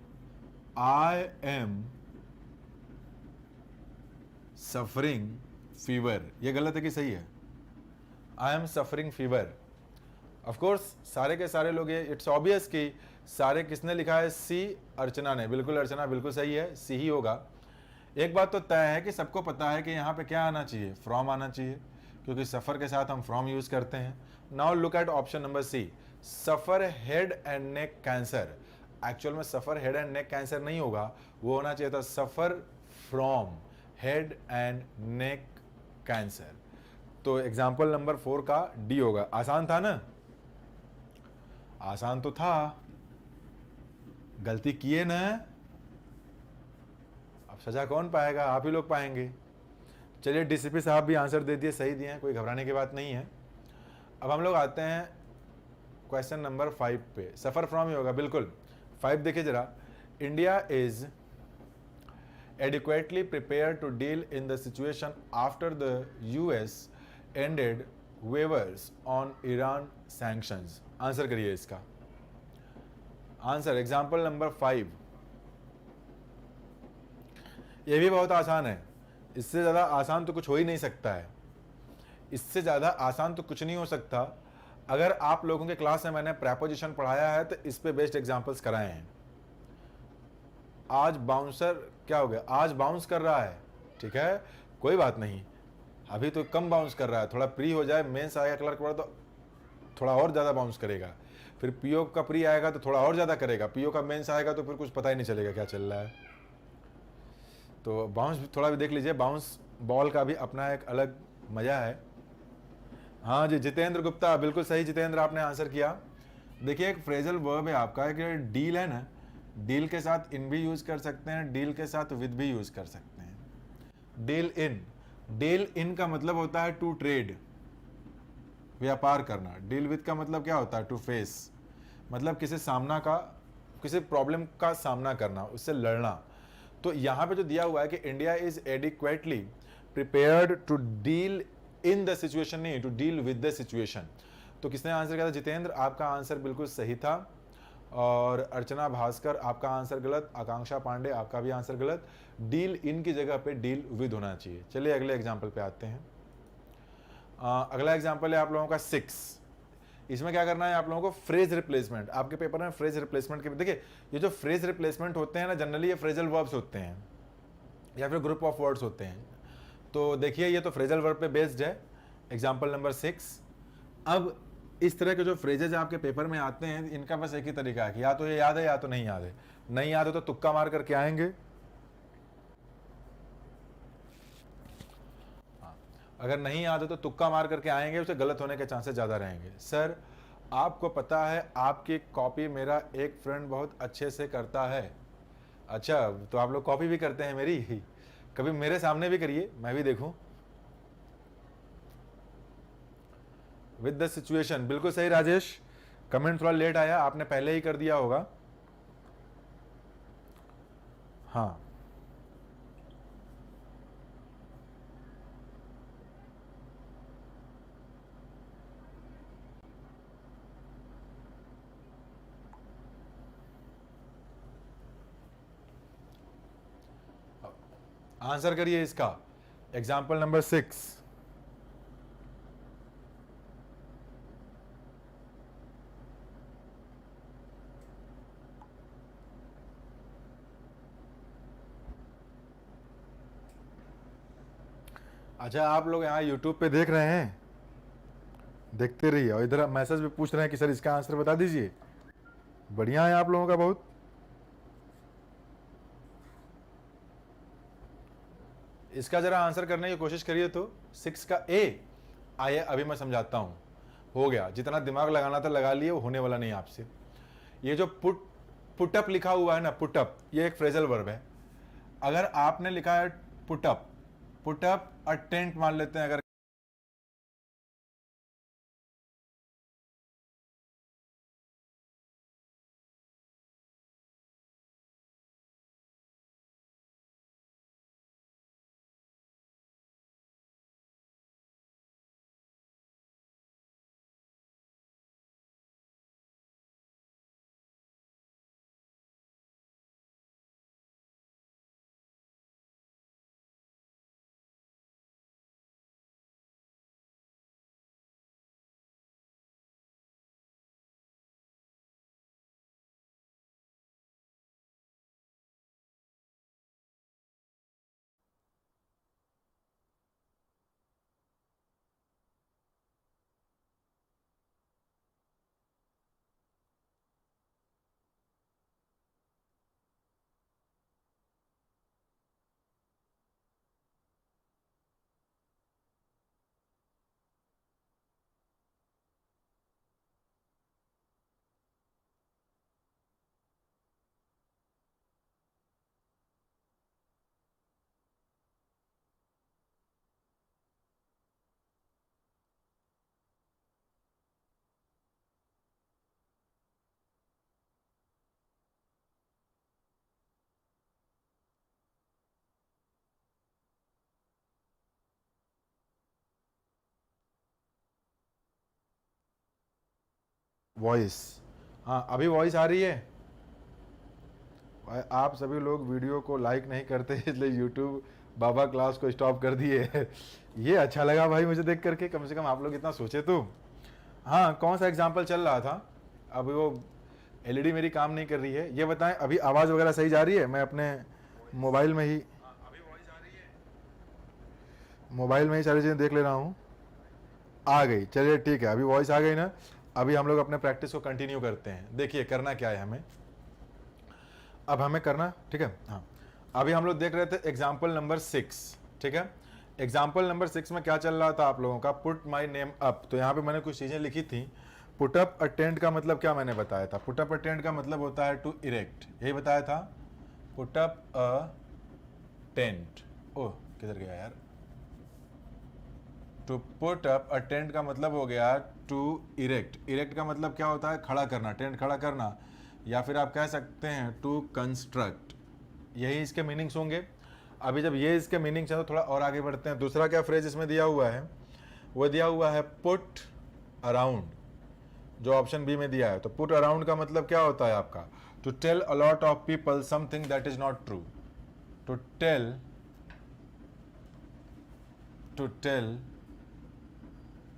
आई एम सफरिंग फीवर। ये गलत है कि सही है? I am suffering fever. Of course सारे के सारे लोग ये, इट्स ऑब्वियस कि सारे किसने लिखा है? सी, अर्चना ने। बिल्कुल अर्चना, बिल्कुल सही है, सी ही होगा। एक बात तो तय है कि सबको पता है कि यहाँ पे क्या आना चाहिए? फ्रॉम आना चाहिए, क्योंकि सफ़र के साथ हम फ्रॉम यूज़ करते हैं। Now look at option number C, suffer head and neck cancer. Actual में suffer head and neck cancer नहीं होगा, वो होना चाहिए था suffer from head and neck cancer. तो एग्जाम्पल नंबर 4 का डी होगा। आसान था ना? आसान तो था, गलती किए ना, अब सजा कौन पाएगा? आप ही लोग पाएंगे। चलिए डीसीपी साहब भी आंसर दे दिए, सही दिए हैं, कोई घबराने की बात नहीं है। अब हम लोग आते हैं क्वेश्चन नंबर 5 पे। सफ़र फ्रॉम ही होगा, बिल्कुल। 5 देखिए जरा, India is adequately prepared to deal in the situation after the US ended waivers on Iran sanctions। Answer करिए इसका। Answer example number 5। ये भी बहुत आसान है, इससे ज़्यादा आसान तो कुछ हो ही नहीं सकता है। इससे ज़्यादा आसान तो कुछ नहीं हो सकता। अगर आप लोगों के क्लास में मैंने प्रेपोजिशन पढ़ाया है तो इस पे बेस्ड एग्जाम्पल्स कराए हैं। आज बाउंसर क्या हो गया? आज बाउंस कर रहा है, ठीक है, कोई बात नहीं, अभी तो कम बाउंस कर रहा है, थोड़ा प्री हो जाए, मेंस आएगा क्लर्क वाला तो थोड़ा और ज़्यादा बाउंस करेगा, फिर पीओ का प्री आएगा तो थोड़ा और ज़्यादा करेगा, पीओ का मेंस आएगा तो फिर कुछ पता ही नहीं चलेगा क्या चल रहा है। तो बाउंस थोड़ा भी देख लीजिए, बाउंस बॉल का भी अपना एक अलग मज़ा है। हाँ जी, जितेंद्र गुप्ता, बिल्कुल सही जितेंद्र, आपने आंसर किया। देखिए एक फ्रेजल वर्ब है आपका, एक डील है ना, डील के साथ इन भी यूज कर सकते हैं, डील के साथ विद भी यूज कर सकते हैं। डील इन, डील इन का मतलब होता है टू ट्रेड, व्यापार करना। डील विद का मतलब क्या होता है? टू फेस, मतलब किसी सामना का, किसी प्रॉब्लम का सामना करना, उससे लड़ना। तो यहाँ पे जो दिया हुआ है कि India is adequately prepared to deal in the situation, नहीं, to deal with the situation. तो किसने आंसर किया था? जितेंद्र, आपका आंसर बिल्कुल सही था। और अर्चना भास्कर, आपका आंसर गलत। आकांक्षा पांडे, आपका भी आंसर गलत। डील इन की जगह पे डील विद होना चाहिए। चलिए अगले एग्जाम्पल पे आते हैं। अगला एग्जाम्पल है आप लोगों का 6। इसमें क्या करना है आप लोगों को? Phrase replacement. आपके पेपर में फ्रेज रिप्लेसमेंट के, देखिए ये जो फ्रेज रिप्लेसमेंट होते हैं ना, जनरली ये फ्रेजल वर्ब्स होते हैं या फिर ग्रुप ऑफ वर्ड्स होते हैं। तो देखिए ये तो फ्रेजल वर्ब पे बेस्ड है। Example number 6। अब इस तरह के जो फ्रेजेज आपके पेपर में आते हैं, इनका बस एक ही तरीका है कि या तो ये याद है या तो नहीं याद है। नहीं याद है तो तुक्का मार करके आएंगे, अगर नहीं याद है तो तुक्का मार करके आएंगे, उसे गलत होने के चांसेस ज़्यादा रहेंगे। सर आपको पता है आपकी कॉपी मेरा एक फ्रेंड बहुत अच्छे से करता है। अच्छा, तो आप लोग कॉपी भी करते हैं मेरी? कभी मेरे सामने भी करिए, मैं भी देखूं। विद द सिचुएशन, बिल्कुल सही राजेश। कमेंट थोड़ा लेट आया, आपने पहले ही कर दिया होगा। हाँ, आंसर करिए इसका। Example number 6। अच्छा, आप लोग यहाँ यूट्यूब पे देख रहे हैं, देखते रहिए। और इधर मैसेज भी पूछ रहे हैं कि सर इसका आंसर बता दीजिए। बढ़िया है आप लोगों का बहुत। इसका जरा आंसर करने की कोशिश करिए। तो 6 का ए, आइए अभी मैं समझाता हूँ। हो गया, जितना दिमाग लगाना था लगा लिए, वो होने वाला नहीं आपसे। ये जो पुटअप लिखा हुआ है ना, पुटअप, ये एक फ्रेजल वर्ब है। अगर आपने लिखा है पुटअप, पुटअप अ टेंट मान लेते हैं, अगर वॉइस, हाँ अभी वॉइस आ रही है। आप सभी लोग वीडियो को लाइक नहीं करते, इसलिए यूट्यूब बाबा क्लास को स्टॉप कर दिए। ये अच्छा लगा भाई मुझे देख करके, कम से कम आप लोग इतना सोचे तो। हाँ, कौन सा एग्जाम्पल चल रहा था? अभी वो एलईडी मेरी काम नहीं कर रही है। ये बताएं, अभी आवाज़ वगैरह सही जा रही है? मैं अपने मोबाइल में ही सारी चीज़ें देख ले रहा हूँ। आ गई, चलिए ठीक है, अभी वॉइस आ गई ना। अभी हम लोग अपने प्रैक्टिस को कंटिन्यू करते हैं। देखिए करना क्या है हमें, अब हमें करना, ठीक है। हाँ, अभी हम लोग देख रहे थे एग्जाम्पल नंबर 6, ठीक है। एग्जाम्पल नंबर 6 में क्या चल रहा था आप लोगों का? Put my name up. तो यहाँ पे मैंने कुछ चीज़ें लिखी थी। पुटअप अ टेंट का मतलब क्या मैंने बताया था? पुटअप अ टेंट का मतलब होता है टू इरेक्ट, यही बताया था। पुटअप अ टेंट, ओह किधर गया यार? To put up a tent का मतलब हो गया टू इरेक्ट। इरेक्ट का मतलब क्या होता है? खड़ा करना, टेंट खड़ा करना, या फिर आप कह सकते हैं टू कंस्ट्रक्ट। यही इसके मीनिंग्स होंगे। अभी जब ये इसके मीनिंग्स हैं तो थोड़ा और आगे बढ़ते हैं। दूसरा क्या फ्रेज इसमें दिया हुआ है? वो दिया हुआ है पुट अराउंड, जो ऑप्शन बी में दिया है। तो पुट अराउंड का मतलब क्या होता है आपका? To tell a lot of people something that is not true. To tell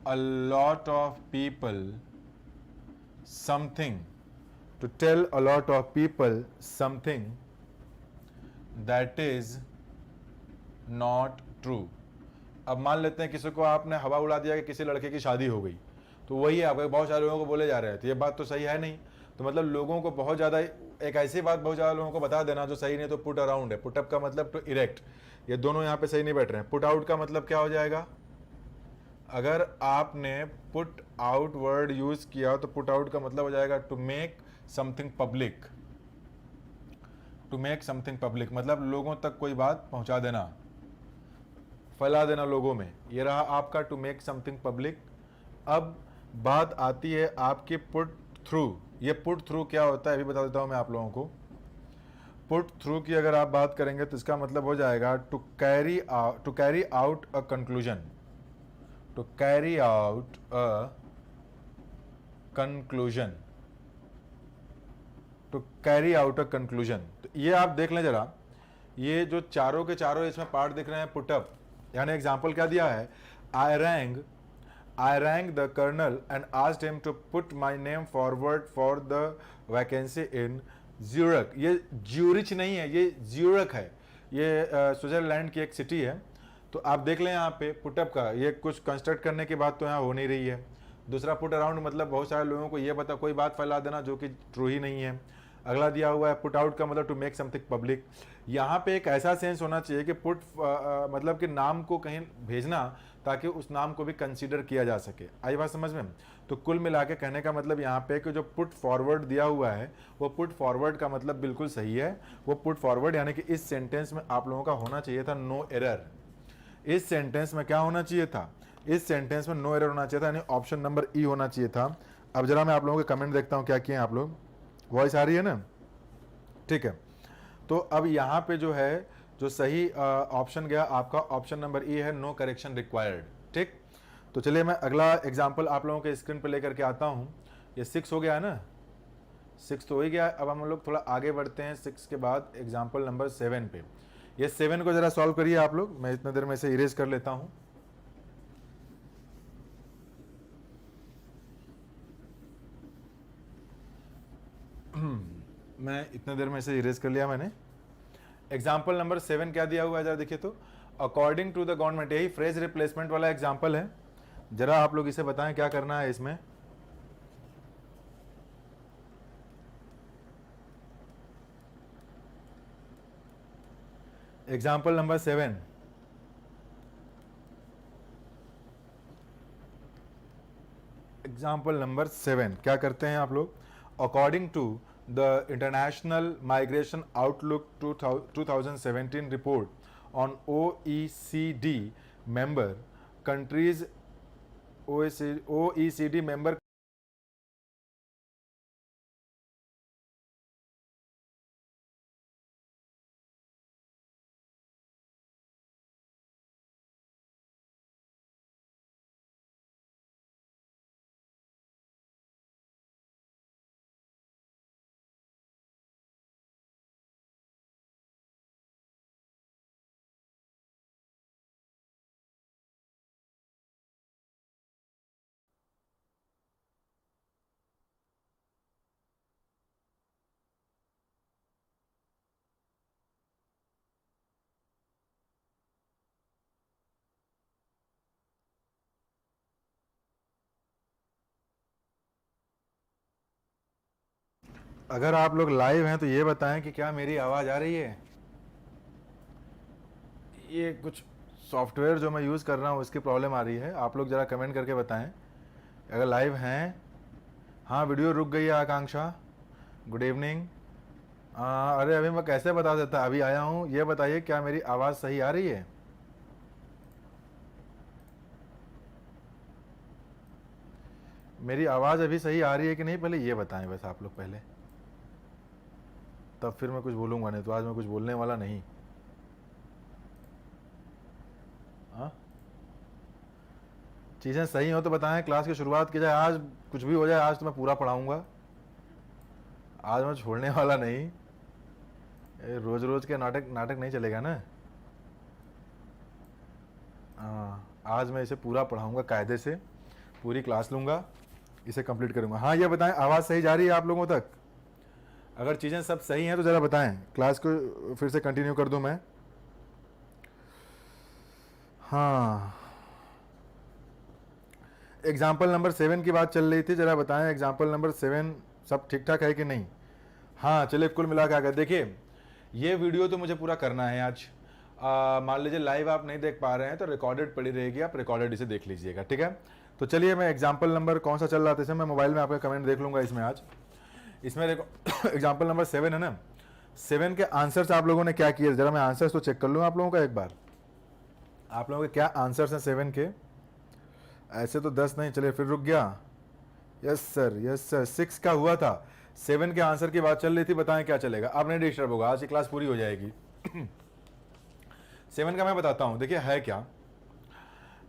a lot of people something, to tell a lot of people something that is not true। अब मान लेते हैं किसी को आपने हवा उड़ा दिया कि किसी लड़के की शादी हो गई, तो वही है आपको बहुत सारे लोगों को बोले जा रहे हैं, तो ये बात तो सही है नहीं। तो मतलब लोगों को बहुत ज़्यादा, एक ऐसी बात बहुत ज़्यादा लोगों को बता देना जो सही नहीं। तो पुट अराउंड है। पुटअप का मतलब टू इरेक्ट, ये दोनों यहाँ पे सही नहीं बैठ रहे हैं। पुट आउट का मतलब क्या हो जाएगा? अगर आपने पुट आउट वर्ड यूज किया तो पुट आउट का मतलब हो जाएगा to make something public. To make something public मतलब लोगों तक कोई बात पहुंचा देना, फैला देना लोगों में। ये रहा आपका टू मेक समथिंग पब्लिक। अब बात आती है आपकी पुट थ्रू। ये पुट थ्रू क्या होता है अभी बता देता हूं मैं आप लोगों को। पुट थ्रू की अगर आप बात करेंगे तो इसका मतलब हो जाएगा to carry out a conclusion. To carry out a conclusion, to carry out a conclusion। तो ये आप देख लें जरा, ये जो चारों के चारों इसमें पार्ट दिख रहे हैं पुटअप, यानी एग्जाम्पल क्या दिया है? I rang the colonel and asked him to put my name forward for the vacancy in Zurich। ये ज्यूरिच नहीं है, ये ज्यूरिक है। ये स्विट्जरलैंड की एक सिटी है। तो आप देख लें यहाँ पे पुटअप का, ये कुछ कंस्ट्रक्ट करने की बात तो यहाँ हो नहीं रही है। दूसरा पुट अराउंड मतलब बहुत सारे लोगों को ये बता, कोई बात फैला देना जो कि ट्रू ही नहीं है। अगला दिया हुआ है पुट आउट का मतलब टू मेक समथिंग पब्लिक। यहाँ पे एक ऐसा सेंस होना चाहिए कि पुट मतलब कि नाम को कहीं भेजना ताकि उस नाम को भी कंसीडर किया जा सके। आई बात समझ में? तो कुल मिला के कहने का मतलब यहाँ पे कि जो पुट फॉरवर्ड दिया हुआ है वो पुट फॉरवर्ड का मतलब बिल्कुल सही है। वो पुट फॉरवर्ड यानी कि इस सेंटेंस में आप लोगों का होना चाहिए था नो एरर। इस सेंटेंस में क्या होना चाहिए था? इस सेंटेंस में नो एरर होना चाहिए था, यानी ऑप्शन नंबर ई होना चाहिए था। अब जरा मैं आप लोगों के कमेंट देखता हूँ क्या किए हैं आप लोग। वॉइस आ रही है ना? ठीक है। तो अब यहाँ पे जो है जो सही ऑप्शन गया आपका ऑप्शन नंबर ई है, नो करेक्शन रिक्वायर्ड। ठीक, तो चलिए मैं अगला एग्जाम्पल आप लोगों के स्क्रीन पे लेकर के आता हूँ। ये 6 हो गया है ना? 6 तो हो ही गया। अब हम लोग थोड़ा आगे बढ़ते हैं 6 के बाद एग्जाम्पल नंबर 7 पे। ये 7 को जरा सॉल्व करिए आप लोग, मैं इतने देर में इसे इरेज कर लेता हूँ। मैं इतने देर में इसे इरेज कर लिया मैंने। एग्जाम्पल नंबर 7 क्या दिया हुआ है जरा देखिए तो, अकॉर्डिंग टू द गवर्नमेंट, यही फ्रेज रिप्लेसमेंट वाला एग्जाम्पल है। जरा आप लोग इसे बताएं क्या करना है इसमें। एग्जाम्पल नंबर 7, एग्जाम्पल नंबर 7 क्या करते हैं आप लोग? According to the international migration outlook 2017 report on OECD member countries, OECD member अगर आप लोग लाइव हैं तो ये बताएं कि क्या मेरी आवाज़ आ रही है? ये कुछ सॉफ्टवेयर जो मैं यूज़ कर रहा हूँ उसकी प्रॉब्लम आ रही है, आप लोग ज़रा कमेंट करके बताएं अगर लाइव हैं। हाँ, वीडियो रुक गई है आकांक्षा, गुड इवनिंग। अरे अभी मैं कैसे बता देता, अभी आया हूँ। ये बताइए क्या मेरी आवाज़ सही आ रही है? मेरी आवाज़ अभी सही आ रही है कि नहीं पहले ये बताएं बस आप लोग पहले, तब फिर मैं कुछ बोलूँगा, नहीं तो आज मैं कुछ बोलने वाला नहीं। हाँ, चीज़ें सही हो तो बताएं, क्लास की शुरुआत की जाए। आज कुछ भी हो जाए, आज तो मैं पूरा पढ़ाऊँगा, आज मैं छोड़ने वाला नहीं। रोज़ रोज़ के नाटक नाटक नहीं चलेगा ना। हाँ, आज मैं इसे पूरा पढ़ाऊँगा, कायदे से पूरी क्लास लूँगा, इसे कंप्लीट करूँगा। हाँ, ये बताएं आवाज़ सही जा रही है आप लोगों तक? अगर चीज़ें सब सही हैं तो ज़रा बताएं, क्लास को फिर से कंटिन्यू कर दूं मैं। हाँ, एग्जाम्पल नंबर 7 की बात चल रही थी, ज़रा बताएं एग्जाम्पल नंबर 7 सब ठीक ठाक है कि नहीं? हाँ, चलिए कुल मिला के आकर देखिए, ये वीडियो तो मुझे पूरा करना है आज। मान लीजिए लाइव आप नहीं देख पा रहे हैं तो रिकॉर्डेड पड़ी रहेगी, आप रिकॉर्डेड इसे देख लीजिएगा, ठीक है? तो चलिए मैं एग्जाम्पल नंबर कौन सा चल रहा था, इसे मैं मोबाइल में आपका कमेंट देख लूँगा इसमें आज। इसमें एग्जाम्पल नंबर 7 है ना, 7 के आंसर्स आप लोगों ने क्या किए, जरा मैं आंसर्स तो चेक कर लूँ आप लोगों का एक बार। आप लोगों के क्या आंसर्स हैं 7 के? ऐसे तो 10 नहीं, चलिए फिर रुक गया। यस सर, यस सर, 6 का हुआ था, 7 के आंसर की बात चल रही थी, बताएं क्या चलेगा। अब नहीं डिस्टर्ब होगा, आज की क्लास पूरी हो जाएगी। 7 का मैं बताता हूँ, देखिए है क्या।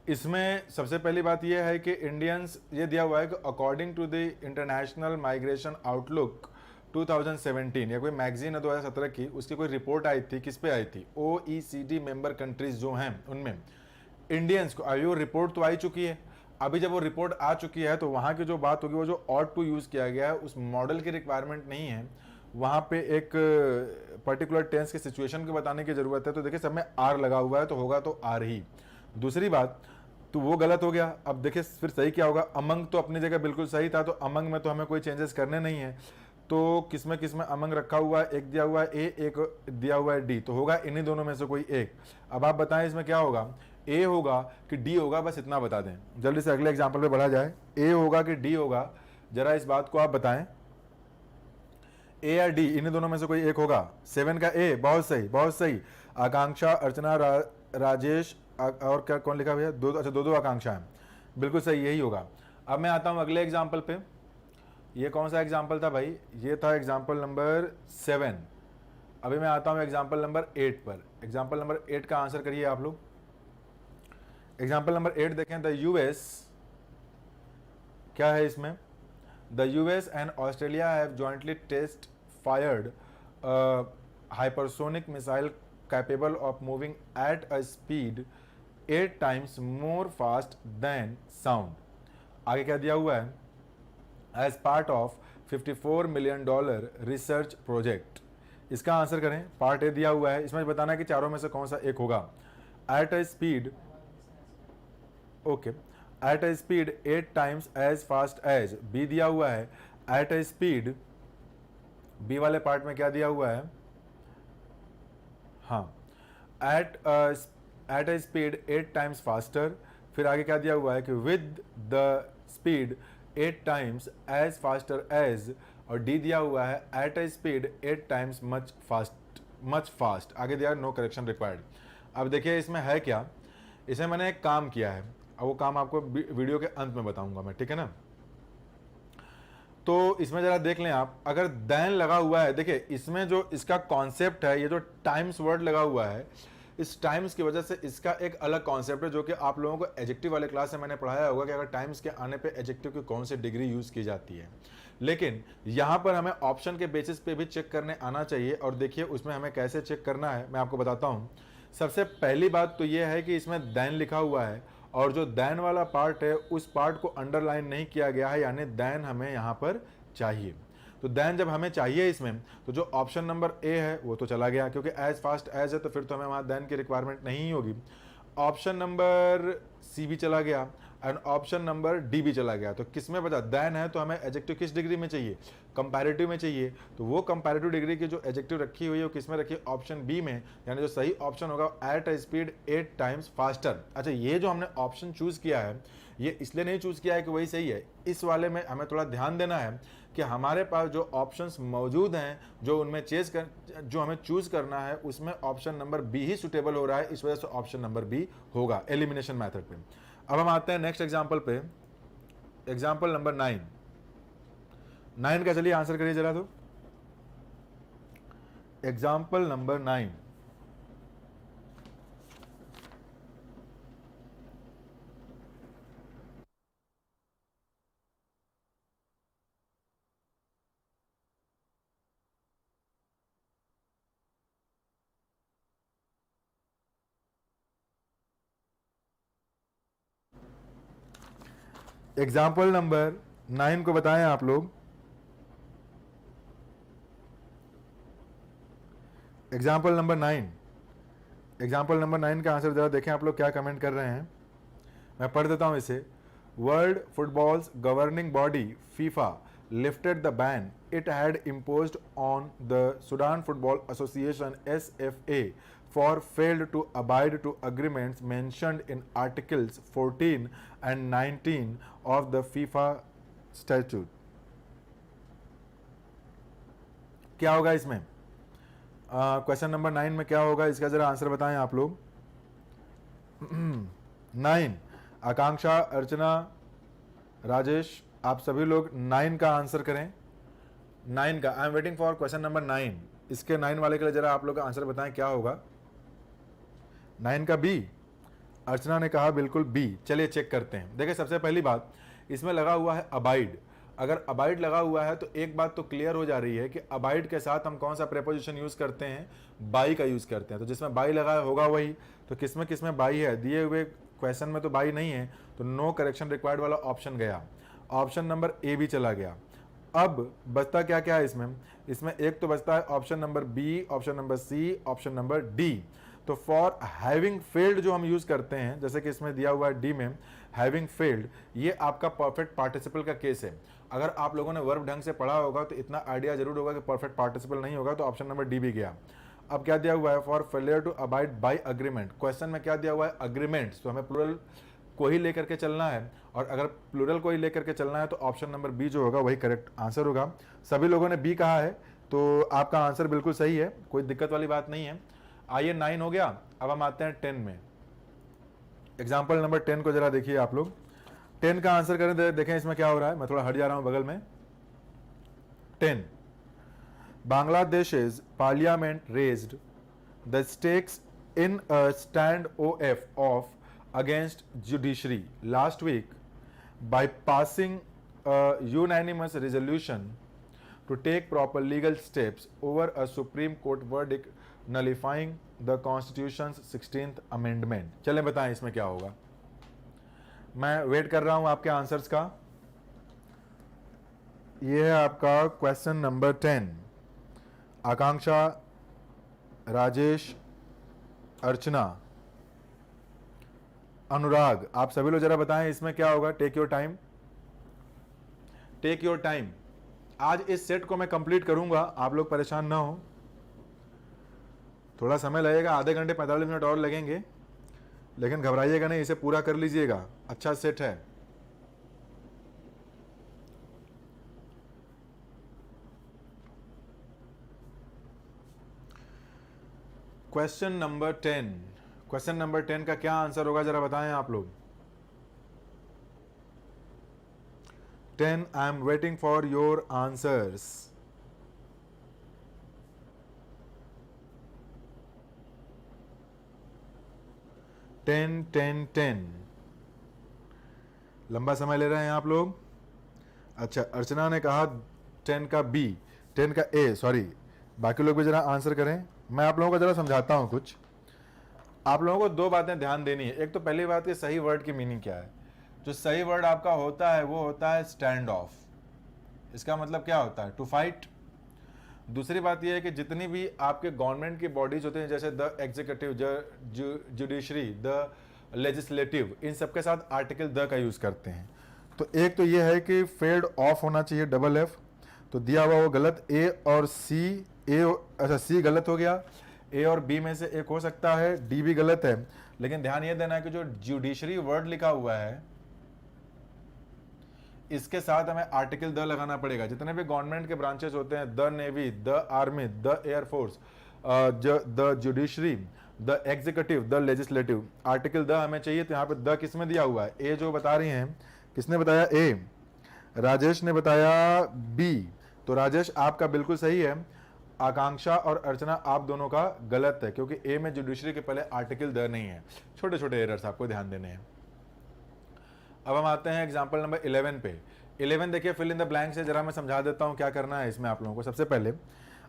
इसमें सबसे पहली बात यह है कि इंडियंस, ये दिया हुआ है कि according to the international migration outlook 2017, या कोई मैगजीन है 2017 की, उसकी कोई रिपोर्ट आई थी, किस पे आई थी? OECD मेंबर कंट्रीज जो हैं उनमें इंडियंस को, अभी वो रिपोर्ट तो आ चुकी है। अभी जब वो रिपोर्ट आ चुकी है तो वहाँ की जो बात होगी, वो जो ऑट टू यूज़ किया गया है उस मॉडल की रिक्वायरमेंट नहीं है, वहाँ पे एक पर्टिकुलर टेंस के सिचुएशन को बताने की ज़रूरत है। तो देखिए सब में आर लगा हुआ है तो होगा तो आर ही। दूसरी बात, तो वो गलत हो गया। अब देखिए फिर सही क्या होगा, अमंग तो अपनी जगह बिल्कुल सही था, तो अमंग में तो हमें कोई चेंजेस करने नहीं है। तो किसमें अमंग रखा हुआ है, एक दिया हुआ है ए, एक दिया हुआ है डी, तो होगा इन्हीं दोनों में से कोई एक। अब आप बताएं इसमें क्या होगा, ए होगा कि डी होगा, बस इतना बता दें। जल्दी से अगले एग्जांपल पे बढ़ा जाए, ए होगा कि डी होगा, जरा इस बात को आप बताएं, ए या डी, इन्हीं दोनों में से कोई एक होगा। 7 का ए, बहुत सही बहुत सही। आकांक्षा, अर्चना, राजेश और क्या कौन लिखा भैया, दो, अच्छा दो आकांक्षा है, बिल्कुल सही, यही होगा। अब मैं आता हूं अगले एग्जाम्पल पे। ये कौन सा एग्जाम्पल था भाई, ये था एग्जाम्पल नंबर 7। अभी मैं आता हूं एग्जाम्पल नंबर 8 पर। एग्जाम्पल नंबर 8 का आंसर करिए आप लोग। एग्जाम्पल नंबर 8 देखें, द यूएस, क्या है इसमें, the US and Australia have jointly test fired hypersonic missile capable of moving at a speed 8 times more fast than sound। आगे क्या दिया हुआ है, as part of $54 million research project. इसका आंसर करें, पार्ट ए दिया हुआ है, इसमें बताना है कि चारों में से कौन सा एक होगा। At a speed, okay, at a speed 8 times as fast as, B दिया हुआ है, एट अ स्पीड, बी वाले पार्ट में क्या दिया हुआ है, हाँ, at a speed 8 times faster, फिर आगे क्या दिया हुआ है कि with the speed 8 times as faster as, और डी दिया हुआ है at a speed 8 times much fast. आगे दिया नो करेक्शन रिक्वायर्ड। अब देखिए इसमें है क्या, इसमें मैंने एक काम किया है, अब वो काम आपको वीडियो के अंत में बताऊंगा मैं, ठीक है ना। तो इसमें जरा देख लें आप, अगर देन लगा हुआ है, देखिए इसमें जो इसका कॉन्सेप्ट है, ये जो टाइम्स वर्ड लगा हुआ है, इस टाइम्स की वजह से इसका एक अलग कॉन्सेप्ट है, जो कि आप लोगों को एडजेक्टिव वाले क्लास से मैंने पढ़ाया होगा कि अगर टाइम्स के आने पे एडजेक्टिव की कौन सी डिग्री यूज की जाती है। लेकिन यहां पर हमें ऑप्शन के बेसिस पे भी चेक करने आना चाहिए, और देखिए उसमें हमें कैसे चेक करना है मैं आपको बताता हूं। सबसे पहली बात तो यह है कि इसमें देन लिखा हुआ है, और जो देन वाला पार्ट है उस पार्ट को अंडरलाइन नहीं किया गया है, यानी देन हमें यहाँ पर चाहिए। तो देन जब हमें चाहिए इसमें, तो जो ऑप्शन नंबर ए है वो तो चला गया, क्योंकि एज फास्ट एज है, तो फिर तो हमें वहाँ देन की रिक्वायरमेंट नहीं होगी। ऑप्शन नंबर सी भी चला गया, एंड ऑप्शन नंबर डी भी चला गया। तो किस में बचा, देन है, तो हमें एडजेक्टिव किस डिग्री में चाहिए, कंपैरेटिव में चाहिए। तो वो कंपैरेटिव डिग्री की जो एडजेक्टिव रखी हुई है वो किस में रखी है, ऑप्शन बी में, यानी जो सही ऑप्शन होगा at a speed 8 times faster. अच्छा, ये जो हमने ऑप्शन चूज किया है, ये इसलिए नहीं चूज किया है कि वही सही है, इस वाले में हमें थोड़ा ध्यान देना है कि हमारे पास जो ऑप्शंस मौजूद हैं, जो उनमें जो हमें चूज करना है, उसमें ऑप्शन नंबर बी ही सुटेबल हो रहा है, इस वजह से ऑप्शन नंबर बी होगा एलिमिनेशन मेथड पे। अब हम आते हैं नेक्स्ट एग्जांपल पे, एग्जांपल नंबर 9 का, चलिए आंसर करिए जरा। तो एग्जांपल नंबर 9, एग्जाम्पल नंबर 9 को बताएं आप लोग। एग्जाम्पल नंबर 9 का आंसर जरा देखें आप लोग क्या कमेंट कर रहे हैं। मैं पढ़ देता हूं इसे। World footballs governing body FIFA lifted the ban it had imposed on the Sudan Football Association SFA for failed to abide to agreements mentioned in Articles 14 and 19 of the FIFA statute। क्या होगा इसमें, क्वेश्चन नंबर 9 में क्या होगा, इसका जरा आंसर बताएं आप लोग। 9, आकांक्षा, अर्चना, राजेश, आप सभी लोग 9 का आंसर करें। 9 का, आई am waiting for question number 9। इसके 9 वाले के लिए जरा आप लोग आंसर बताएं क्या होगा। 9 का बी, अर्चना ने कहा बिल्कुल बी। चलिए चेक करते हैं। देखिए सबसे पहली बात, इसमें लगा हुआ है अबाइड। अगर अबाइड लगा हुआ है तो एक बात तो क्लियर हो जा रही है कि अबाइड के साथ हम कौन सा प्रेपोजिशन यूज करते हैं, बाई का यूज करते हैं। तो जिसमें बाई लगा होगा वही, तो किसमें बाई है, दिए हुए क्वेश्चन में तो बाई नहीं है, तो नो करेक्शन रिक्वायर्ड वाला ऑप्शन गया, ऑप्शन नंबर ए भी चला गया। अब बचता क्या क्या है इसमें एक तो बचता है option number B, option number C, option number D. तो फॉर हैविंग फेल्ड जो हम यूज करते हैं, जैसे कि इसमें दिया हुआ है डी में, हैविंग फेल्ड, ये आपका परफेक्ट पार्टिसिपल का केस है। अगर आप लोगों ने वर्ब ढंग से पढ़ा होगा तो इतना आइडिया जरूर होगा कि परफेक्ट पार्टिसिपल नहीं होगा, तो ऑप्शन नंबर डी भी गया। अब क्या दिया हुआ है, for failure to abide by agreement. Question में क्या दिया हुआ है, अग्रीमेंट्स, तो हमें प्लूरल को ही लेकर के चलना है, और अगर प्लूरल को ही लेकर के चलना है तो ऑप्शन नंबर बी जो होगा वही करेक्ट आंसर होगा। सभी लोगों ने बी कहा है, तो आपका आंसर बिल्कुल सही है, कोई दिक्कत वाली बात नहीं है। आइए 9 हो गया, अब हम आते हैं 10 में। एग्जाम्पल नंबर 10 को जरा देखिए आप लोग, 10 का आंसर करें, देखें इसमें क्या हो रहा है। मैं थोड़ा हट जा रहा हूं बगल में। 10, Bangladesh's parliament raised the stakes in a standoff against judiciary last week by passing a unanimous resolution to take proper legal steps over a Supreme Court verdict nullifying the Constitution's 16th Amendment। चलें बताएं इसमें क्या होगा। मैं वेट कर रहा हूं आपके आंसर्स का। ये है आपका क्वेश्चन नंबर 10। आकांक्षा, राजेश, अर्चना, अनुराग, आप सभी लोग जरा बताएं इसमें क्या होगा। Take your time, take your time. आज इस सेट को मैं कंप्लीट करूंगा, आप लोग परेशान ना हो, थोड़ा समय लगेगा, आधे घंटे 45 मिनट और लगेंगे, लेकिन घबराइएगा नहीं, इसे पूरा कर लीजिएगा। अच्छा सेट है। क्वेश्चन नंबर 10, क्वेश्चन नंबर 10 का क्या आंसर होगा जरा बताएं आप लोग। 10, आई am waiting for your answers. Ten, लंबा समय ले रहे हैं आप लोग। अच्छा, अर्चना ने कहा 10 का बी, 10 का ए, सॉरी, बाकी लोग भी जरा आंसर करें। मैं आप लोगों को जरा समझाता हूं कुछ। आप लोगों को दो बातें ध्यान देनी है। एक तो पहली बात कि सही वर्ड की मीनिंग क्या है। जो सही वर्ड आपका होता है वो होता है स्टैंड ऑफ। इसका मतलब क्या होता है, टू फाइट। दूसरी बात यह है कि जितनी भी आपके गवर्नमेंट की बॉडीज होते हैं, जैसे the executive, judiciary, the legislative, इन सबके साथ आर्टिकल द का यूज करते हैं। तो एक तो यह है कि फेल्ड ऑफ होना चाहिए, डबल एफ, तो दिया हुआ वो गलत। ए और सी, अच्छा सी गलत हो गया, ए और बी में से एक हो सकता है, डी भी गलत है। लेकिन ध्यान ये देना है कि जो जुडिशरी वर्ड लिखा हुआ है इसके साथ हमें आर्टिकल द लगाना पड़ेगा। जितने भी गवर्नमेंट के ब्रांचेस होते हैं, the navy, the army, the air force, the judiciary, the executive, the legislative, article the हमें चाहिए। तो यहाँ पे द किसमें दिया हुआ है, ए जो बता रही हैं, किसने बताया, ए, राजेश ने बताया बी, तो राजेश आपका बिल्कुल सही है। आकांक्षा और अर्चना आप दोनों का गलत है, क्योंकि ए में जुडिशरी के पहले आर्टिकल द नहीं है। छोटे छोटे एरर्स आपको ध्यान देने हैं। अब हम आते हैं एग्जांपल नंबर 11 पे। 11 देखिए, फिल इन द ब्लैंक से जरा मैं समझा देता हूं क्या करना है इसमें आप लोगों को। सबसे पहले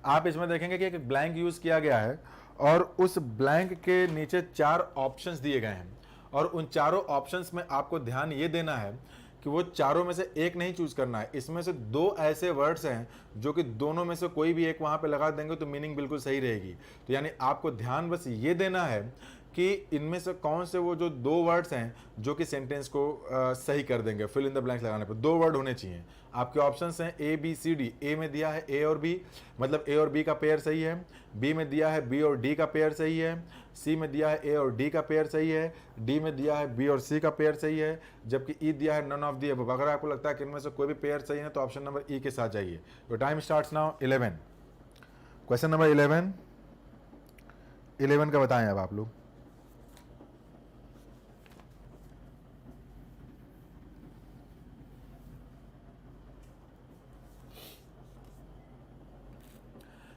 आप इसमें देखेंगे कि एक ब्लैंक यूज किया गया है और उस ब्लैंक के नीचे 4 ऑप्शंस दिए गए हैं, और उन चारों ऑप्शंस में आपको ध्यान ये देना है कि वो चारों में से एक नहीं चूज करना है। इसमें से 2 ऐसे वर्ड्स हैं जो कि दोनों में से कोई भी एक वहां पे लगा देंगे तो मीनिंग बिल्कुल सही रहेगी। तो यानी आपको ध्यान बस ये देना है कि इनमें से कौन से वो जो 2 वर्ड्स हैं जो कि सेंटेंस को सही कर देंगे। फिल इन द ब्लैंक्स लगाने पर 2 वर्ड होने चाहिए। आपके ऑप्शंस हैं ए बी सी डी। ए में दिया है ए और बी, मतलब ए और बी का पेयर सही है। बी में दिया है बी और डी का पेयर सही है। सी में दिया है ए और डी का पेयर सही है। डी में दिया है बी और सी का पेयर सही है, जबकि ई दिया है नन ऑफ दी अबव। अगर आपको लगता है कि इनमें से कोई भी पेयर सही है तो ऑप्शन नंबर ई के साथ जाइए। तो time starts now. 11, question number 11 का बताएं अब आप लोग।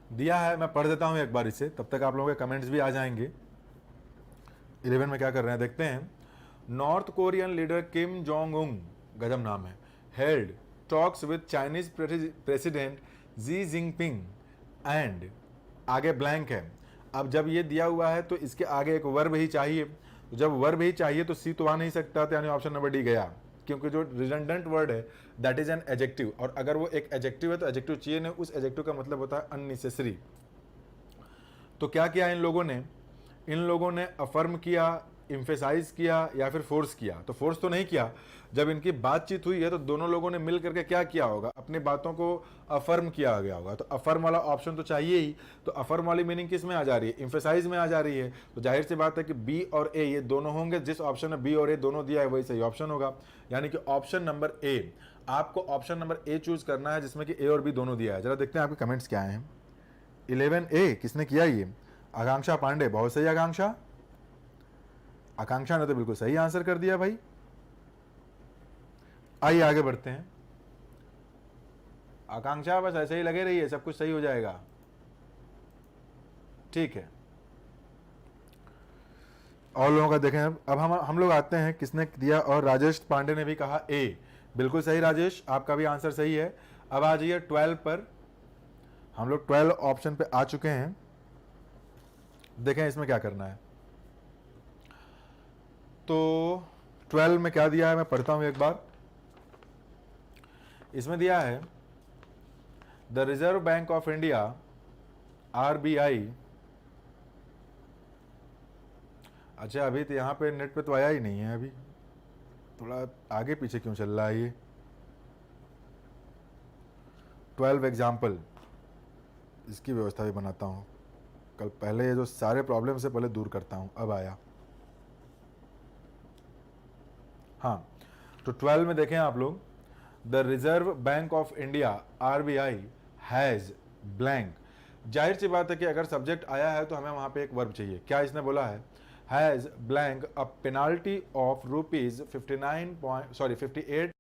दिया है, मैं पढ़ देता हूं एक बार इसे, तब तक आप लोगों के कमेंट्स भी आ जाएंगे। 11 में क्या कर रहे हैं देखते हैं। North Korean leader Kim Jong Un, गजब नाम है, held talks with Chinese president Xi Jinping and, आगे ब्लैंक है। अब जब ये दिया हुआ है तो इसके आगे एक वर्ब ही चाहिए। तो जब वर्ब ही चाहिए तो सी तो आ नहीं सकता, तो यानी ऑप्शन नंबर डी गया, क्योंकि जो रिडंडेंट वर्ड है दैट इज एन एडजेक्टिव, और अगर वो एक एडजेक्टिव है तो एडजेक्टिव चाहिए नहीं, उस एडजेक्टिव का मतलब होता है अननेसेसरी। तो क्या किया इन लोगों ने अफर्म किया इम्फेसाइज किया या फिर फोर्स किया? तो फोर्स तो नहीं किया। जब इनकी बातचीत हुई है तो दोनों लोगों ने मिल करके क्या किया होगा? अपनी बातों को अफर्म किया गया होगा। तो अफर्म वाला ऑप्शन तो चाहिए ही। तो अफर्म वाली मीनिंग किस में आ जा रही है? इम्फेसाइज में आ जा रही है। तो जाहिर सी बात है कि बी और ए ये दोनों होंगे। जिस ऑप्शन में बी और ए दोनों दिया है वही सही ऑप्शन होगा। यानी कि ऑप्शन नंबर ए, आपको ऑप्शन नंबर ए चूज करना है जिसमें कि ए और बी दोनों दिया है। जरा देखते हैं आपके कमेंट्स क्या हैं। 11A किसने किया? ये आकांक्षा पांडे, बहुत सही आकांक्षा। आकांक्षा ने तो बिल्कुल सही आंसर कर दिया भाई। आइए आगे बढ़ते हैं। आकांक्षा बस ऐसे ही लगे रहिए, सब कुछ सही हो जाएगा। ठीक है, और लोगों का देखें। अब हम लोग आते हैं किसने दिया, और राजेश पांडे ने भी कहा ए। बिल्कुल सही राजेश, आपका भी आंसर सही है। अब आ जाइए 12 पर। हम लोग 12 ऑप्शन पे आ चुके हैं। देखें इसमें क्या करना है। तो 12 में क्या दिया है मैं पढ़ता हूं एक बार। इसमें दिया है the reserve Bank of India RBI. अच्छा, अभी तो यहाँ पे नेट पे तो आया ही नहीं है, अभी थोड़ा आगे पीछे क्यों चल रहा है ये। 12 एग्जाम्पल, इसकी व्यवस्था भी बनाता हूँ। कल पहले ये जो सारे प्रॉब्लम से पहले दूर करता हूँ। अब आया, हाँ। तो 12 में देखें आप लोग, the reserve Bank of India RBI has blank. जाहिर सी बात है कि अगर सब्जेक्ट आया है तो हमें वहां पे एक वर्ब चाहिए। क्या इसने बोला है? Has blank a penalty of rupees 58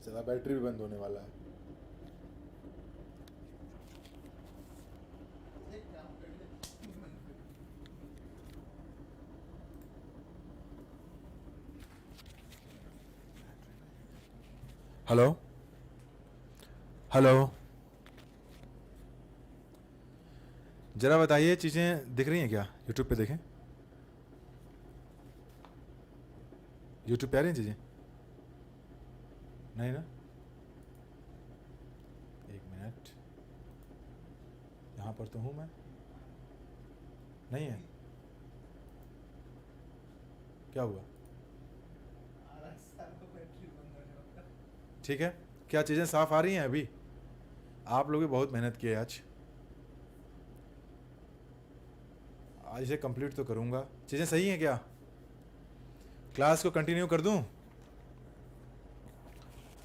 चला, बैटरी भी बंद होने वाला है। हेलो हेलो, जरा बताइए, चीज़ें दिख रही हैं क्या? यूट्यूब पे देखें, यूट्यूब पे आ रही हैं चीज़ें? नहीं ना, एक मिनट, यहाँ पर तो हूँ मैं, नहीं है, क्या हुआ? ठीक है, क्या चीज़ें साफ आ रही हैं अभी? आप लोग भी बहुत मेहनत किए आज इसे कंप्लीट तो करूँगा। चीज़ें सही हैं क्या? क्लास को कंटिन्यू कर दूँ?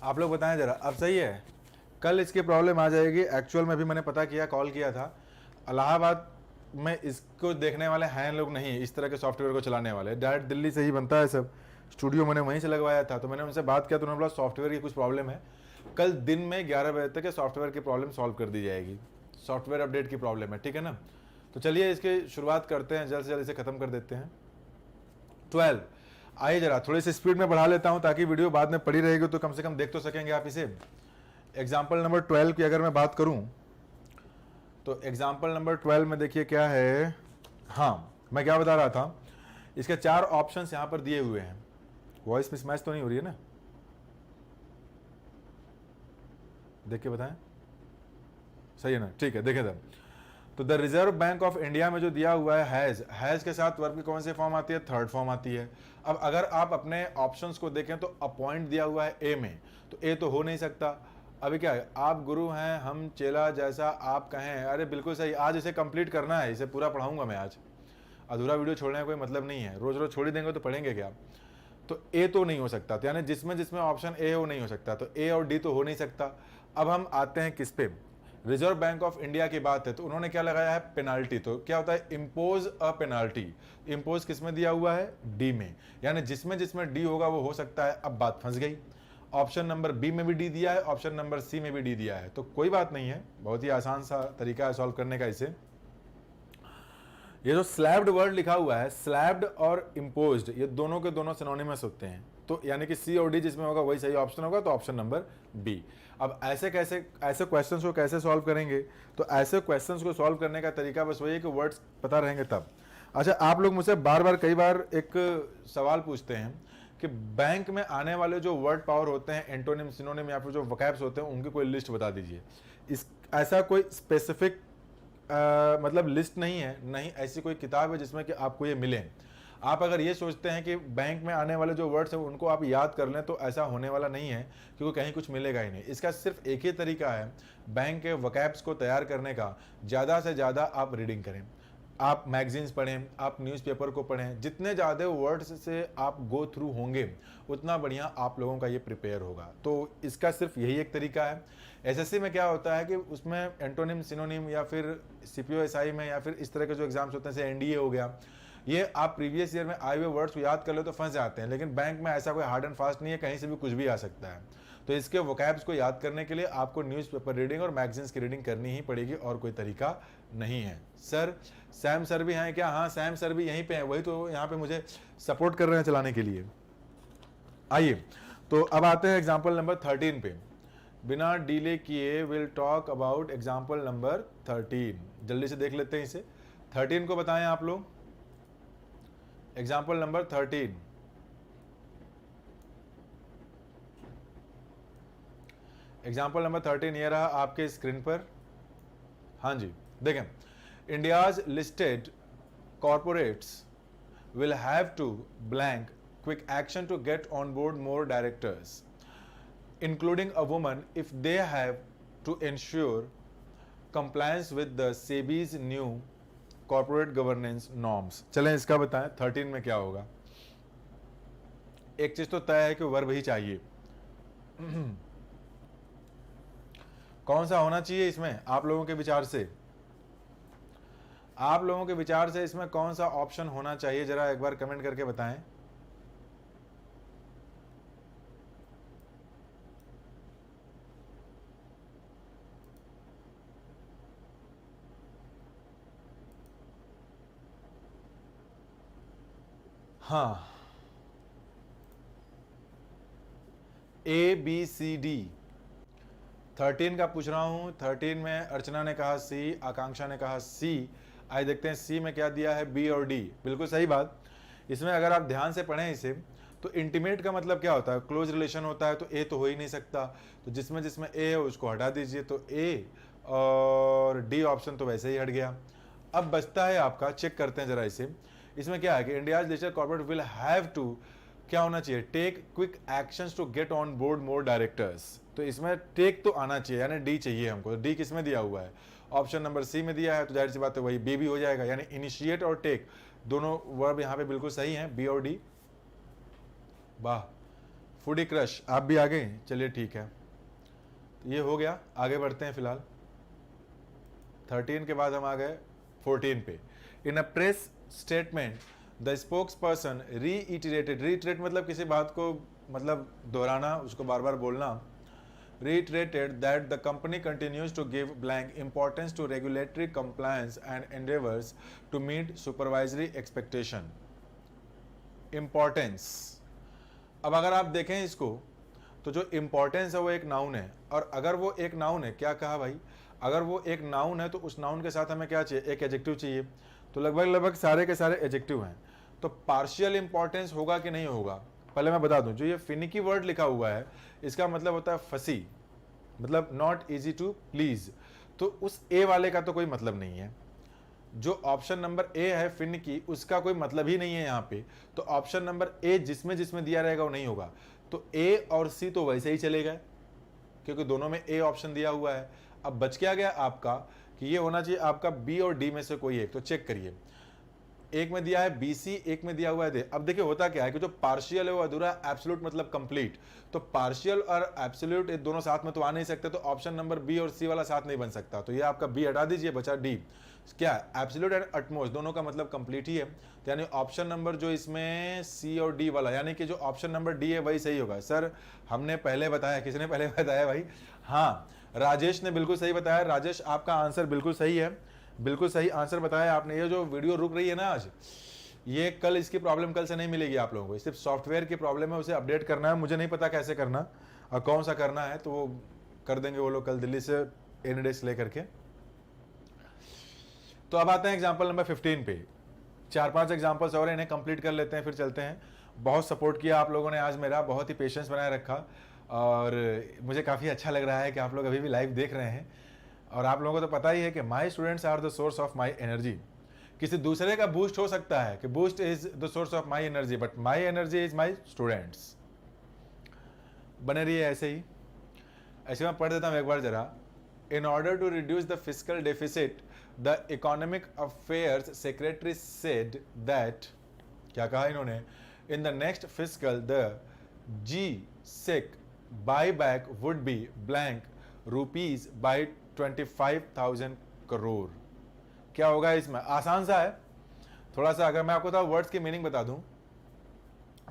आप लोग बताएं ज़रा, अब सही है? कल इसकी प्रॉब्लम आ जाएगी। एक्चुअल में भी मैंने पता किया, कॉल किया था इलाहाबाद में, इसको देखने वाले हैं लोग नहीं, इस तरह के सॉफ्टवेयर को चलाने वाले। डायरेक्ट दिल्ली से ही बनता है सब, स्टूडियो मैंने वहीं से लगवाया था। तो मैंने उनसे बात किया तो उन्होंने बोला सॉफ्टवेयर की कुछ प्रॉब्लम है, कल दिन में 11 बजे तक सॉफ्टवेयर की प्रॉब्लम सॉल्व कर दी जाएगी। सॉफ्टवेयर अपडेट की प्रॉब्लम है, ठीक है ना? तो चलिए इसकी शुरुआत करते हैं, जल्द से जल्द इसे ख़त्म कर देते हैं। 12 आइए जरा थोड़ी सी स्पीड में बढ़ा लेता हूं ताकि वीडियो बाद में पड़ी रहेगी तो कम से कम देख तो सकेंगे आप इसे। एग्जाम्पल नंबर 12 की अगर मैं बात करूं तो एग्जाम्पल नंबर 12 में देखिए क्या है। हाँ, मैं क्या बता रहा था, इसके 4 ऑप्शंस यहां पर दिए हुए हैं। वॉइस मिसमैच तो नहीं हो रही है ना? देख के बताएं, सही है ना? ठीक है, देखें तब। तो the reserve Bank of India में जो दिया हुआ है हैज़ के साथ वर्ब की कौन सी फॉर्म आती है? थर्ड फॉर्म आती है। अब अगर आप अपने ऑप्शंस को देखें तो अपॉइंट दिया हुआ है ए में, तो ए तो हो नहीं सकता। अभी क्या है, आप गुरु हैं हम चेला, जैसा आप कहें। अरे बिल्कुल सही, आज इसे कंप्लीट करना है, इसे पूरा पढ़ाऊंगा मैं आज। अधूरा वीडियो छोड़ने का कोई मतलब नहीं है, रोज रोज छोड़ ही देंगे तो पढ़ेंगे क्या? तो ए तो नहीं हो सकता, तो यानी जिसमें जिसमें ऑप्शन ए है वो नहीं हो सकता, तो ए और डी तो हो नहीं सकता। अब हम आते हैं किस पे? रिजर्व बैंक ऑफ इंडिया की बात है तो उन्होंने क्या लगाया है? पेनाल्टी। तो क्या होता है? Impose a penalty. इम्पोज किस में दिया हुआ है? डी में, यानी जिसमें जिसमें डी होगा वो हो सकता है। अब बात फंस गई, ऑप्शन नंबर बी में भी डी दिया है, ऑप्शन नंबर सी में भी डी दिया है, तो कोई बात नहीं है, बहुत ही आसान सा तरीका है सॉल्व करने का इसे। ये जो स्लैब्ड वर्ड लिखा हुआ है, स्लैब्ड और इम्पोज्ड, ये दोनों के दोनों सिनोनिमस होते हैं, तो यानी कि सी और डी जिसमें होगा वही सही ऑप्शन होगा, तो ऑप्शन नंबर बी। अब ऐसे क्वेश्चंस को कैसे सॉल्व करेंगे? तो ऐसे क्वेश्चंस को सॉल्व करने का तरीका बस वही है कि वर्ड्स पता रहेंगे तब। अच्छा, आप लोग मुझसे कई बार एक सवाल पूछते हैं कि बैंक में आने वाले जो वर्ड पावर होते हैं, एंटोनिम, सिनोनिम या फिर जो वोकैब्स होते हैं, उनकी कोई लिस्ट बता दीजिए। ऐसा कोई स्पेसिफिक मतलब लिस्ट नहीं है, नहीं ऐसी कोई किताब है जिसमें कि आपको ये मिले। आप अगर ये सोचते हैं कि बैंक में आने वाले जो वर्ड्स हैं उनको आप याद कर लें, तो ऐसा होने वाला नहीं है, क्योंकि कहीं कुछ मिलेगा ही नहीं। इसका सिर्फ एक ही तरीका है बैंक के वोकैब्स को तैयार करने का, ज़्यादा से ज़्यादा आप रीडिंग करें, आप मैगजीन्स पढ़ें, आप न्यूज़पेपर को पढ़ें। जितने ज़्यादा वर्ड्स से आप गो थ्रू होंगे उतना बढ़िया आप लोगों का ये प्रिपेयर होगा। तो इसका सिर्फ यही एक तरीका है। एसएससी में क्या होता है कि उसमें एंटोनिम, सिनोनिम या फिर सीपीओ-एसआई में या फिर इस तरह के जो एग्जाम्स होते हैं जैसे एनडीए हो गया, ये आप प्रीवियस ईयर में आए हुए वर्ड्स को याद कर लो तो फंस जाते हैं। लेकिन बैंक में ऐसा कोई हार्ड एंड फास्ट नहीं है, कहीं से भी कुछ भी आ सकता है। तो इसके वोकैब्स को याद करने के लिए आपको न्यूज़पेपर रीडिंग और मैगजीन्स की रीडिंग करनी ही पड़ेगी, और कोई तरीका नहीं है। सर सैम सर भी हैं क्या? हाँ, सैम सर भी यहीं पे हैं, वही तो यहाँ पे मुझे सपोर्ट कर रहे हैं चलाने के लिए। आइए, तो अब आते हैं एग्जाम्पल नंबर 13 पे। बिना डिले किए will talk about example number 13। जल्दी से देख लेते हैं इसे। 13 को बताएं आप लोग, एग्जाम्पल नंबर 13। एग्जाम्पल नंबर 13 ये रहा आपके स्क्रीन पर। हाँ जी, देखें, India's listed corporates will have to blank quick action to get on board more directors including a woman if they have to ensure compliance with the SEBI's new corporate governance norms। चलें इसका बताएं 13 में क्या होगा। एक चीज तो तय है कि वर्ब ही चाहिए। कौन सा होना चाहिए इसमें आप लोगों के विचार से? आप लोगों के विचार से इसमें कौन सा ऑप्शन होना चाहिए, जरा एक बार कमेंट करके बताएं। हाँ, ए बी सी डी 13 का पूछ रहा हूं। 13 में अर्चना ने कहा सी, आकांक्षा ने कहा सी। आज देखते हैं सी में क्या दिया है, बी और डी। बिल्कुल सही बात। इसमें अगर आप ध्यान से पढ़ें इसे तो इंटीमेट का मतलब क्या होता है, क्लोज रिलेशन होता है, तो ए तो हो ही नहीं सकता, तो जिसमें जिसमें ए है उसको हटा दीजिए, तो ए और डी ऑप्शन तो वैसे ही हट गया। अब बचता है आपका, चेक करते हैं जरा इसे। इसमें क्या है कि India's listed corporate will have to, क्या होना चाहिए, take quick actions to get on board more directors. तो इसमें टेक तो आना चाहिए, यानी डी चाहिए हमको। डी किस में दिया हुआ है, ऑप्शन नंबर सी में दिया है, तो जाहिर सी बात है वही बी भी हो जाएगा, यानी इनिशिएट और टेक दोनों वर्ब यहाँ पे बिल्कुल सही हैं, बी और डी। वाह, फूडी क्रश आप भी आ गए, चलिए ठीक है, तो ये हो गया। आगे बढ़ते हैं फिलहाल 13 के बाद हम आ गए 14 पे। In a press statement the spokesperson reiterated, reiterate मतलब किसी बात को मतलब दोहराना, उसको बार बार बोलना। reiterated that the company continues to give blank importance to regulatory compliance and endeavors to meet supervisory expectation. Importance, अब अगर आप देखें इसको तो जो इम्पोर्टेंस है वो एक नाउन है, और अगर वो एक नाउन है, क्या कहा भाई, अगर वो एक नाउन है तो उस नाउन के साथ हमें क्या चाहिए, एक एडजेक्टिव चाहिए। तो लगभग सारे के सारे एडजेक्टिव हैं, तो पार्शियल इंपॉर्टेंस होगा कि नहीं होगा। पहले मैं बता दूं, जो ये फिनिकी वर्ड लिखा हुआ है इसका मतलब होता है फसी, मतलब नॉट इजी टू प्लीज, तो उस ए वाले का तो कोई मतलब नहीं है। जो ऑप्शन नंबर ए है फिनिकी, उसका कोई मतलब ही नहीं है यहाँ पे, तो ऑप्शन नंबर ए जिसमें जिसमें दिया रहेगा वो नहीं होगा। तो ए और सी तो वैसे ही चले गए क्योंकि दोनों में ए ऑप्शन दिया हुआ है। अब बच क्या गया आपका कि ये होना चाहिए आपका बी और डी में से कोई एक, तो चेक करिए। एक में दिया है बीसी, एक में दिया हुआ है दे। अब देखिए होता क्या है कि जो पार्शियल है वो अधूरा, एब्सोल्यूट मतलब कंप्लीट। तो पार्शियल और एब्सोल्यूट दोनों साथ में तो आ नहीं सकते, तो ऑप्शन नंबर बी और सी वाला साथ नहीं बन सकता, तो ये आपका बी हटा दीजिए, बचा डी। क्या एब्सोल्यूट एंड अटमोस्ट दोनों का मतलब कंप्लीट ही है, तो यानी ऑप्शन नंबर जो इसमें सी और डी वाला, यानी कि जो ऑप्शन नंबर डी है वही सही होगा। सर हमने पहले बताया, किसने पहले बताया भाई, हाँ राजेश ने बिल्कुल सही बताया। राजेश आपका आंसर बिल्कुल सही है, बिल्कुल सही आंसर बताया आपने। ये जो वीडियो रुक रही है ना आज, ये कल इसकी प्रॉब्लम कल से नहीं मिलेगी आप लोगों को, सिर्फ सॉफ्टवेयर की प्रॉब्लम है, उसे अपडेट करना है। मुझे नहीं पता कैसे करना और कौन सा करना है, तो वो कर देंगे वो लोग कल दिल्ली से एनीडेस्क लेकर के। तो अब आते हैं एग्जाम्पल नंबर 15 पे। 4-5 एग्जाम्पल्स और इन्हें कंप्लीट कर लेते हैं, फिर चलते हैं। बहुत सपोर्ट किया आप लोगों ने आज मेरा, बहुत ही पेशेंस बनाए रखा, और मुझे काफ़ी अच्छा लग रहा है कि आप लोग अभी भी लाइव देख रहे हैं। और आप लोगों को तो पता ही है कि my students are the source of my energy. किसी दूसरे का बूस्ट हो सकता है कि boost is the source of my energy, but my energy is my students. बने रहिए ऐसे ही। ऐसे मैं पढ़ देता हूँ एक बार जरा। In order to reduce the physical deficit the economic affairs secretary said that, क्या कहा इन्होंने, in the next physical the G-Sec buyback would be blank rupees by 25,000 crore. क्या होगा इसमें, आसान सा है थोड़ा सा। अगर मैं आपको तो वर्ड्स की मीनिंग बता दूं,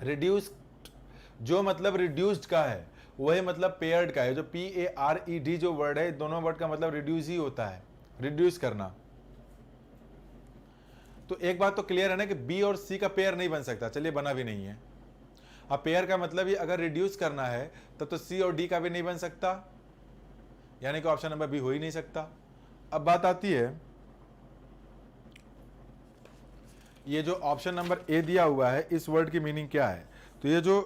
रिड्यूस्ड जो मतलब रिड्यूस्ड का है वही मतलब पेयर्ड का है। जो PARED जो वर्ड है, दोनों वर्ड का मतलब रिड्यूस ही होता है, रिड्यूस करना। तो एक बात तो क्लियर है ना कि बी और सी का पेयर नहीं बन सकता, चलिए बना भी नहीं है। अब पेयर का मतलब ही अगर रिड्यूस करना है तब तो सी और डी का भी नहीं बन सकता, यानी कि ऑप्शन नंबर बी हो ही नहीं सकता। अब बात आती है, ये जो ऑप्शन नंबर ए दिया हुआ है इस वर्ड की मीनिंग क्या है। तो ये जो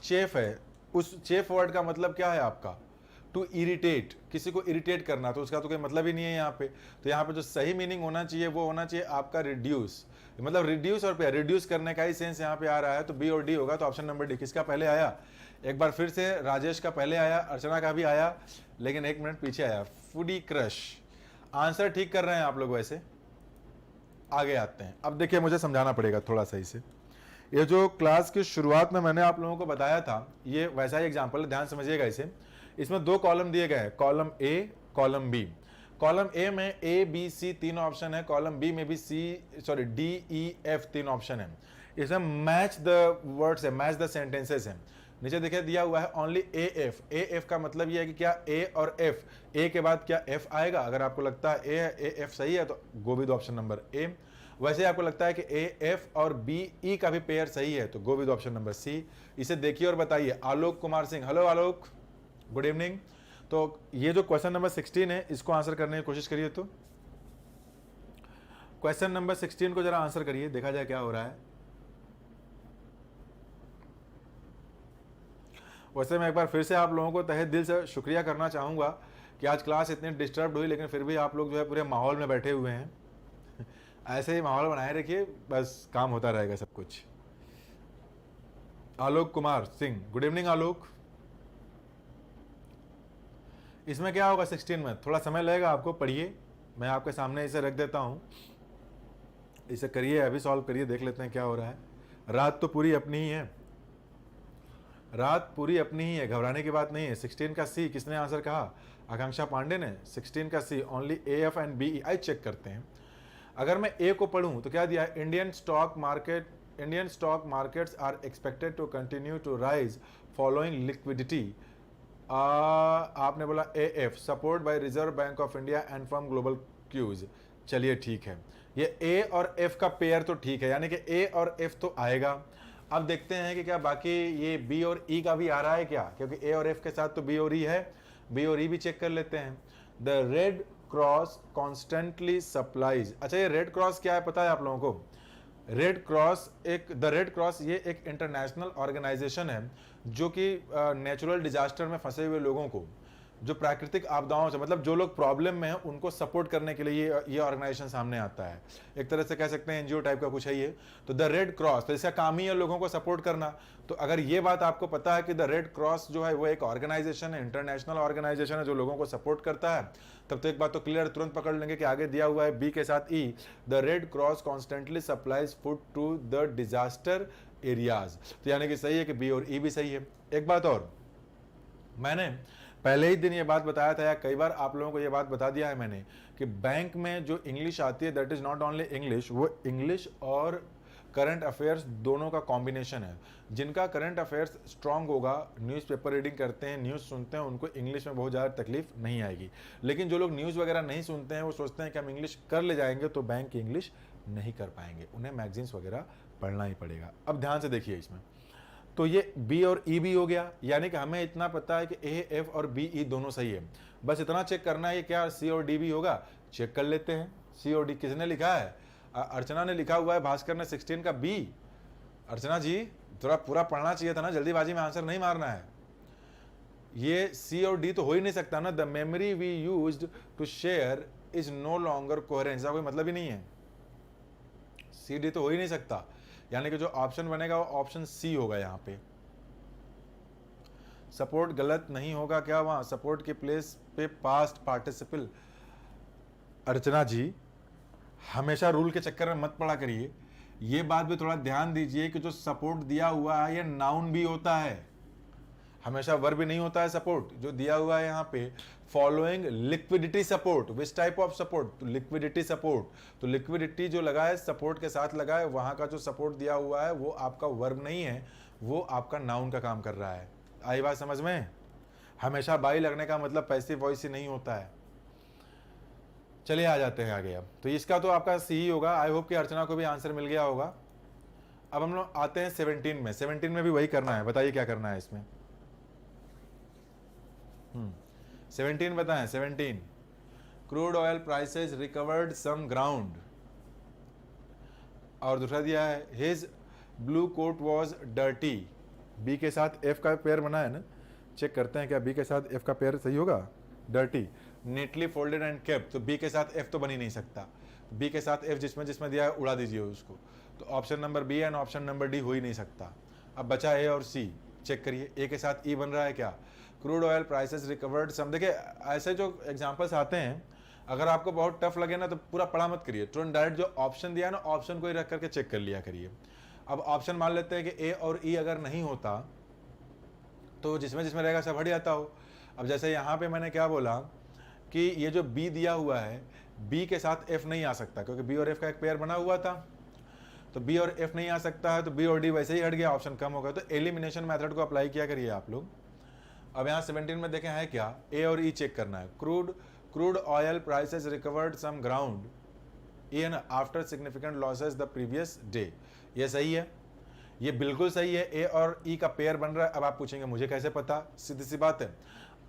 चेफ है, उस चेफ वर्ड का मतलब क्या है आपका, टू इरिटेट, किसी को इरिटेट करना, तो उसका तो कोई मतलब ही नहीं है यहाँ पे। तो यहाँ पे जो सही मीनिंग होना चाहिए वो होना चाहिए आपका रिड्यूस, मतलब रिड्यूस और पेयर, रिड्यूस करने का ही सेंस यहाँ पे आ रहा है, तो बी और डी होगा। तो ऑप्शन नंबर डी। किसका पहले आया, एक बार फिर से राजेश का पहले आया, अर्चना का भी आया, लेकिन 1 मिनट पीछे आया, फूडी क्रश। आंसर ठीक कर रहे हैं आप लोग। वैसे आगे आते हैं। अब देखिए मुझे समझाना पड़ेगा थोड़ा सही से। ये जो क्लास की शुरुआत में मैंने आप लोगों को बताया था, ये वैसा ही एग्जाम्पल है, ध्यान समझिएगा इसे। इसमें 2 कॉलम दिए गए हैं, column A, column B. Column A में ए बी सी 3 ऑप्शन है, कॉलम बी में भी डी ई एफ 3 ऑप्शन है। इसमें मैच द वर्ड्स है, मैच द सेंटेंसेस है। नीचे देखिए दिया हुआ है only A F. A F का मतलब ये है कि क्या ए और एफ, ए के बाद क्या एफ आएगा। अगर आपको लगता है ए एफ सही है तो go with option number A. वैसे आपको लगता है कि ए एफ और बी ई का भी पेयर सही है तो go with option number C. इसे देखिए और बताइए। Alok Kumar Singh, hello Alok, good evening. तो ये जो क्वेश्चन नंबर 16 है इसको आंसर करने की कोशिश करिए। तो क्वेश्चन नंबर 16 को जरा आंसर करिए, देखा जाए क्या हो रहा है। वैसे मैं एक बार फिर से आप लोगों को तहे दिल से शुक्रिया करना चाहूँगा कि आज क्लास इतनी डिस्टर्ब हुई, लेकिन फिर भी आप लोग जो है पूरे माहौल में बैठे हुए हैं। ऐसे ही माहौल बनाए रखिए, बस काम होता रहेगा सब कुछ। आलोक कुमार सिंह, गुड इवनिंग आलोक। इसमें क्या होगा 16 में, थोड़ा समय लगेगा आपको, पढ़िए, मैं आपके सामने इसे रख देता हूँ, इसे करिए, अभी सॉल्व करिए, देख लेते हैं क्या हो रहा है। रात तो पूरी अपनी ही है, रात पूरी अपनी ही है, घबराने की बात नहीं है। 16 का सी किसने आंसर कहा? आकांक्षा पांडे ने। 16 का C only A F and B. आई चेक करते हैं। अगर मैं ए को पढ़ूं तो क्या दिया है? Indian stock markets are expected to continue to rise following liquidity. आपने बोला A F, support by Reserve Bank of India and from global cues. चलिए ठीक है, ये ए और एफ का पेयर तो ठीक है, यानी कि ए और एफ तो आएगा। अब देखते हैं कि क्या बाकी ये बी और ई का भी आ रहा है क्या, क्योंकि ए और एफ के साथ तो बी और ई है, बी और ई भी चेक कर लेते हैं। The Red Cross constantly supplies. अच्छा, ये रेड क्रॉस क्या है पता है आप लोगों को? रेड क्रॉस ये एक इंटरनेशनल ऑर्गेनाइजेशन है जो कि नेचुरल डिजास्टर में फंसे हुए लोगों को, जो प्राकृतिक आपदाओं से, मतलब जो लोग प्रॉब्लम में हैं उनको सपोर्ट करने के लिए ये ऑर्गेनाइजेशन सामने आता है। एक तरह से कह सकते हैं एनजीओ टाइप का कुछ है ये। तो द रेड क्रॉस, तो इसका काम ही है लोगों को सपोर्ट करना। तो अगर ये बात आपको पता है कि द रेड क्रॉस जो है वो एक ऑर्गेनाइजेशन है, इंटरनेशनल ऑर्गेनाइजेशन है जो लोगों को सपोर्ट करता है, तब तो एक बात तो क्लियर, तुरंत पकड़ लेंगे कि आगे दिया हुआ है बी के साथ E, the Red Cross constantly supplies food to the disaster areas. तो यानी कि सही है कि बी और ई भी सही है। एक बात और, मैंने पहले ही दिन ये बात बताया था, या कई बार आप लोगों को ये बात बता दिया है मैंने, कि बैंक में जो इंग्लिश आती है that is not only English, वो इंग्लिश और करंट अफेयर्स दोनों का कॉम्बिनेशन है। जिनका करंट अफेयर्स स्ट्रांग होगा, न्यूज़पेपर रीडिंग करते हैं, न्यूज़ सुनते हैं, उनको इंग्लिश में बहुत ज़्यादा तकलीफ नहीं आएगी। लेकिन जो लोग न्यूज़ वगैरह नहीं सुनते हैं, वो सोचते हैं कि हम इंग्लिश कर ले जाएंगे तो बैंक की इंग्लिश नहीं कर पाएंगे, उन्हें मैगजीन्स वगैरह पढ़ना ही पड़ेगा। अब ध्यान से देखिए इसमें, तो ये बी और ई भी हो गया, यानी कि हमें इतना पता है कि ए एफ और बी ई दोनों सही है। बस इतना चेक करना है क्या सी और डी भी होगा। चेक कर लेते हैं सी और डी। किसने लिखा है? अर्चना ने लिखा हुआ है, भास्कर ने 16 का बी। अर्चना जी थोड़ा पूरा पढ़ना चाहिए था ना, जल्दीबाजी में आंसर नहीं मारना है। ये सी और डी तो हो ही नहीं सकता ना। The memory we used to share is no longer coherent, इसका कोई मतलब ही नहीं है। सी डी तो हो ही नहीं सकता, यानी कि जो ऑप्शन बनेगा वो ऑप्शन सी होगा। यहाँ पे सपोर्ट गलत नहीं होगा क्या? वहां सपोर्ट के प्लेस पे पास्ट पार्टिसिपल। अर्चना जी हमेशा रूल के चक्कर में मत पड़ा करिए, ये बात भी थोड़ा ध्यान दीजिए कि जो सपोर्ट दिया हुआ है ये नाउन भी होता है, हमेशा वर्ब भी नहीं होता है। सपोर्ट जो दिया हुआ है यहाँ पे, following liquidity support, which type of support? तो लिक्विडिटी सपोर्ट, तो लिक्विडिटी जो लगा है सपोर्ट के साथ लगा है, वहां का जो सपोर्ट दिया हुआ है वो आपका वर्ब नहीं है, वो आपका नाउन का काम कर रहा है। आई बात समझ में? हमेशा बाई लगने का मतलब पैसिव वॉइस ही नहीं होता है। चलिए आ जाते हैं आगे। अब तो इसका तो आपका सी ही होगा। आई होप कि अर्चना को भी आंसर मिल गया होगा। अब हम लोग आते हैं 17 में। 17 में भी वही करना है, बताइए क्या करना है इसमें। 17 बताएं। 17 crude oil prices recovered some ground, और दूसरा दिया है his blue coat was dirty. B के साथ एफ का पेयर बना है ना, चेक करते हैं क्या बी के साथ एफ का पेयर सही होगा। Dirty, neatly folded and kept, तो बी के साथ एफ तो बन ही नहीं सकता। बी के साथ एफ जिसमें जिसमें दिया है उड़ा दीजिए उसको, तो option number B and option number D हो ही नहीं सकता। अब बचा ए और सी, चेक करिए। ए के साथ ई बन रहा है क्या? क्रूड ऑयल प्राइसेस रिकवर्ड सम। देखिए ऐसे जो एग्जांपल्स आते हैं, अगर आपको बहुत टफ लगे ना तो पूरा पढ़ा मत करिए, तुरंत डायरेक्ट जो ऑप्शन दिया ना ऑप्शन को ही रख करके चेक कर लिया करिए। अब ऑप्शन मान लेते हैं कि ए और ई अगर नहीं होता तो जिसमें जिसमें रहेगा सब हट जाता हो। अब जैसे यहाँ पे मैंने क्या बोला कि ये जो बी दिया हुआ है, बी के साथ एफ नहीं आ सकता, क्योंकि बी और एफ का एक पेयर बना हुआ था, तो बी और एफ नहीं आ सकता है, तो बी और डी वैसे ही हट गया, ऑप्शन कम हो गया। तो एलिमिनेशन मेथड को अप्लाई किया करिए आप लोग। अब यहाँ 17 में देखें है क्या, ए और ई चेक करना है। Crude oil prices recovered some ground, ये है ना, after significant losses the previous day, ये सही है, ये बिल्कुल सही है। ए और ई का पेयर बन रहा है। अब आप पूछेंगे मुझे कैसे पता, सीधी सी बात है,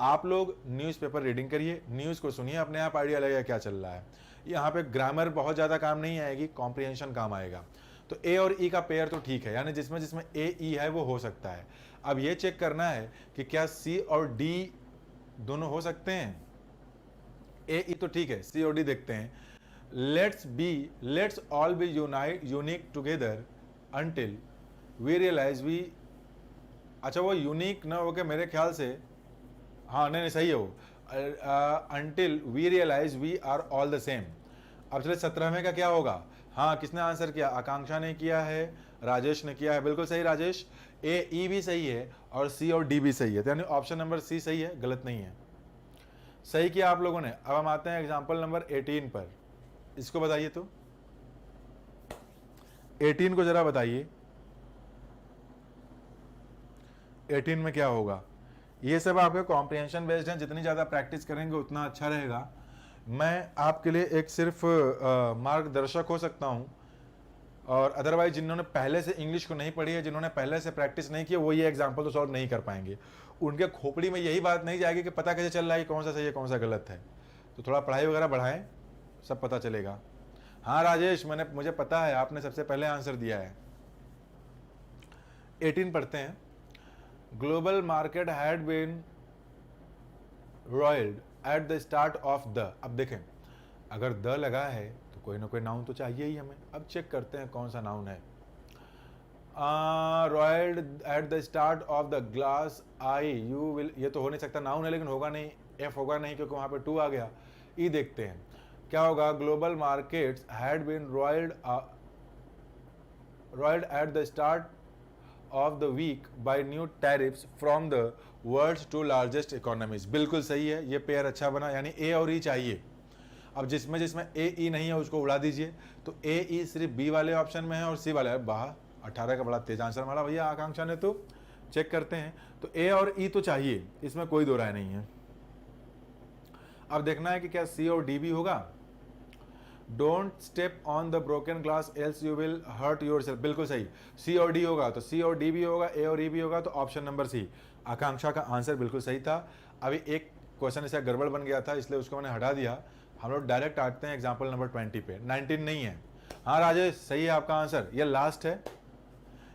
आप लोग न्यूज़पेपर रीडिंग करिए, न्यूज़ को सुनिए, अपने आप आइडिया लगेगा क्या चल रहा है। यहाँ पे ग्रामर बहुत ज़्यादा काम नहीं आएगी, कॉम्प्रिहेंशन काम आएगा। तो ए और ई का पेयर तो ठीक है, यानी जिसमें जिसमें ए ई है वो हो सकता है। अब ये चेक करना है कि क्या सी और डी दोनों हो सकते हैं। ए ई तो ठीक है, सी और डी देखते हैं। Let's all be unique together until we realise we, अच्छा वो यूनिक ना हो के मेरे ख्याल से, हाँ नहीं सही है वो, until we realise we are all the same. अब चले 17वें का क्या होगा। हाँ, किसने आंसर किया, आकांक्षा ने किया है, राजेश ने किया है, बिल्कुल सही राजेश। ए ई भी सही है और सी और डी भी सही है, यानी ऑप्शन नंबर सी सही है, गलत नहीं है, सही किया आप लोगों ने। अब हम आते हैं एग्जाम्पल नंबर 18 पर, इसको बताइए तो 18 को जरा बताइए, 18 में क्या होगा। ये सब आपके कॉम्प्रिहेंशन बेस्ड हैं, जितनी ज़्यादा प्रैक्टिस करेंगे उतना अच्छा रहेगा। मैं आपके लिए एक सिर्फ मार्गदर्शक हो सकता हूँ, और अदरवाइज जिन्होंने पहले से इंग्लिश को नहीं पढ़ी है, जिन्होंने पहले से प्रैक्टिस नहीं की, वो ये एग्जाम्पल तो सॉल्व नहीं कर पाएंगे। उनके खोपड़ी में यही बात नहीं जाएगी कि पता कैसे चल रहा है कि कौन सा सही है कौन सा गलत है। तो थोड़ा पढ़ाई वगैरह बढ़ाएं, सब पता चलेगा। हाँ राजेश, मुझे पता है आपने सबसे पहले आंसर दिया है। 18 पढ़ते हैं। Global market had been roiled at the start of the. अब देखें, अगर द लगा है तो कोई ना कोई नाउन तो चाहिए ही हमें। अब चेक करते हैं कौन सा नाउन है। Roiled at the start of the glass I you will, ये तो हो नहीं सकता, नाउन है लेकिन होगा नहीं, एफ होगा नहीं क्योंकि वहां पे टू आ गया। ई देखते हैं क्या होगा। Global markets had been roiled at the start of the week by new tariffs from the world's two largest economies, बिल्कुल सही है, ये पेयर अच्छा बना, यानी ए और ई चाहिए। अब जिसमें जिसमें ए ई नहीं है उसको उड़ा दीजिए। तो ए ई सिर्फ बी वाले ऑप्शन में है और सी वाले, बाहर 18 का बड़ा तेज आंसर मारा भैया आकांक्षा ने। तो चेक करते हैं, तो ए और ई तो चाहिए, इसमें कोई दो राय नहीं है। अब देखना है कि क्या सी और डी भी होगा। Don't step on the broken glass else you will hurt yourself, बिल्कुल सही, सी और डी होगा, तो सी और डी भी होगा, ए और ई भी होगा, तो ऑप्शन नंबर सी, आकांक्षा का आंसर बिल्कुल सही था। अभी एक क्वेश्चन ऐसा गड़बड़ बन गया था इसलिए उसको मैंने हटा दिया। हम लोग डायरेक्ट आते हैं एग्जाम्पल नंबर 20 पे। 19 नहीं है। हाँ राजेश, सही है आपका आंसर, ये लास्ट है,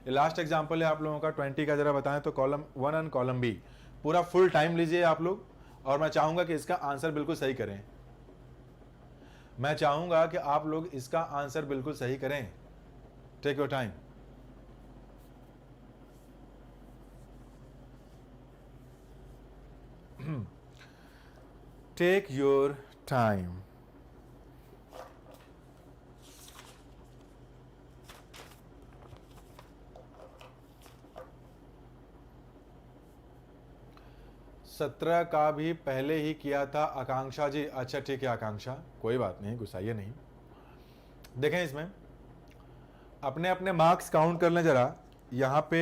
ये लास्ट एग्जाम्पल है आप लोगों का। 20 का जरा बताएं तो कॉलम 1 एंड कॉलम बी, पूरा फुल टाइम लीजिए आप लोग, और मैं चाहूंगा कि इसका आंसर बिल्कुल सही करें। मैं चाहूंगा कि आप लोग इसका आंसर बिल्कुल सही करें। Take your time. Take your time. सत्रह का भी पहले ही किया था आकांक्षा जी। अच्छा ठीक है आकांक्षा, कोई बात नहीं, गुस्साइए नहीं। देखें इसमें अपने अपने मार्क्स काउंट कर लें जरा। यहाँ पे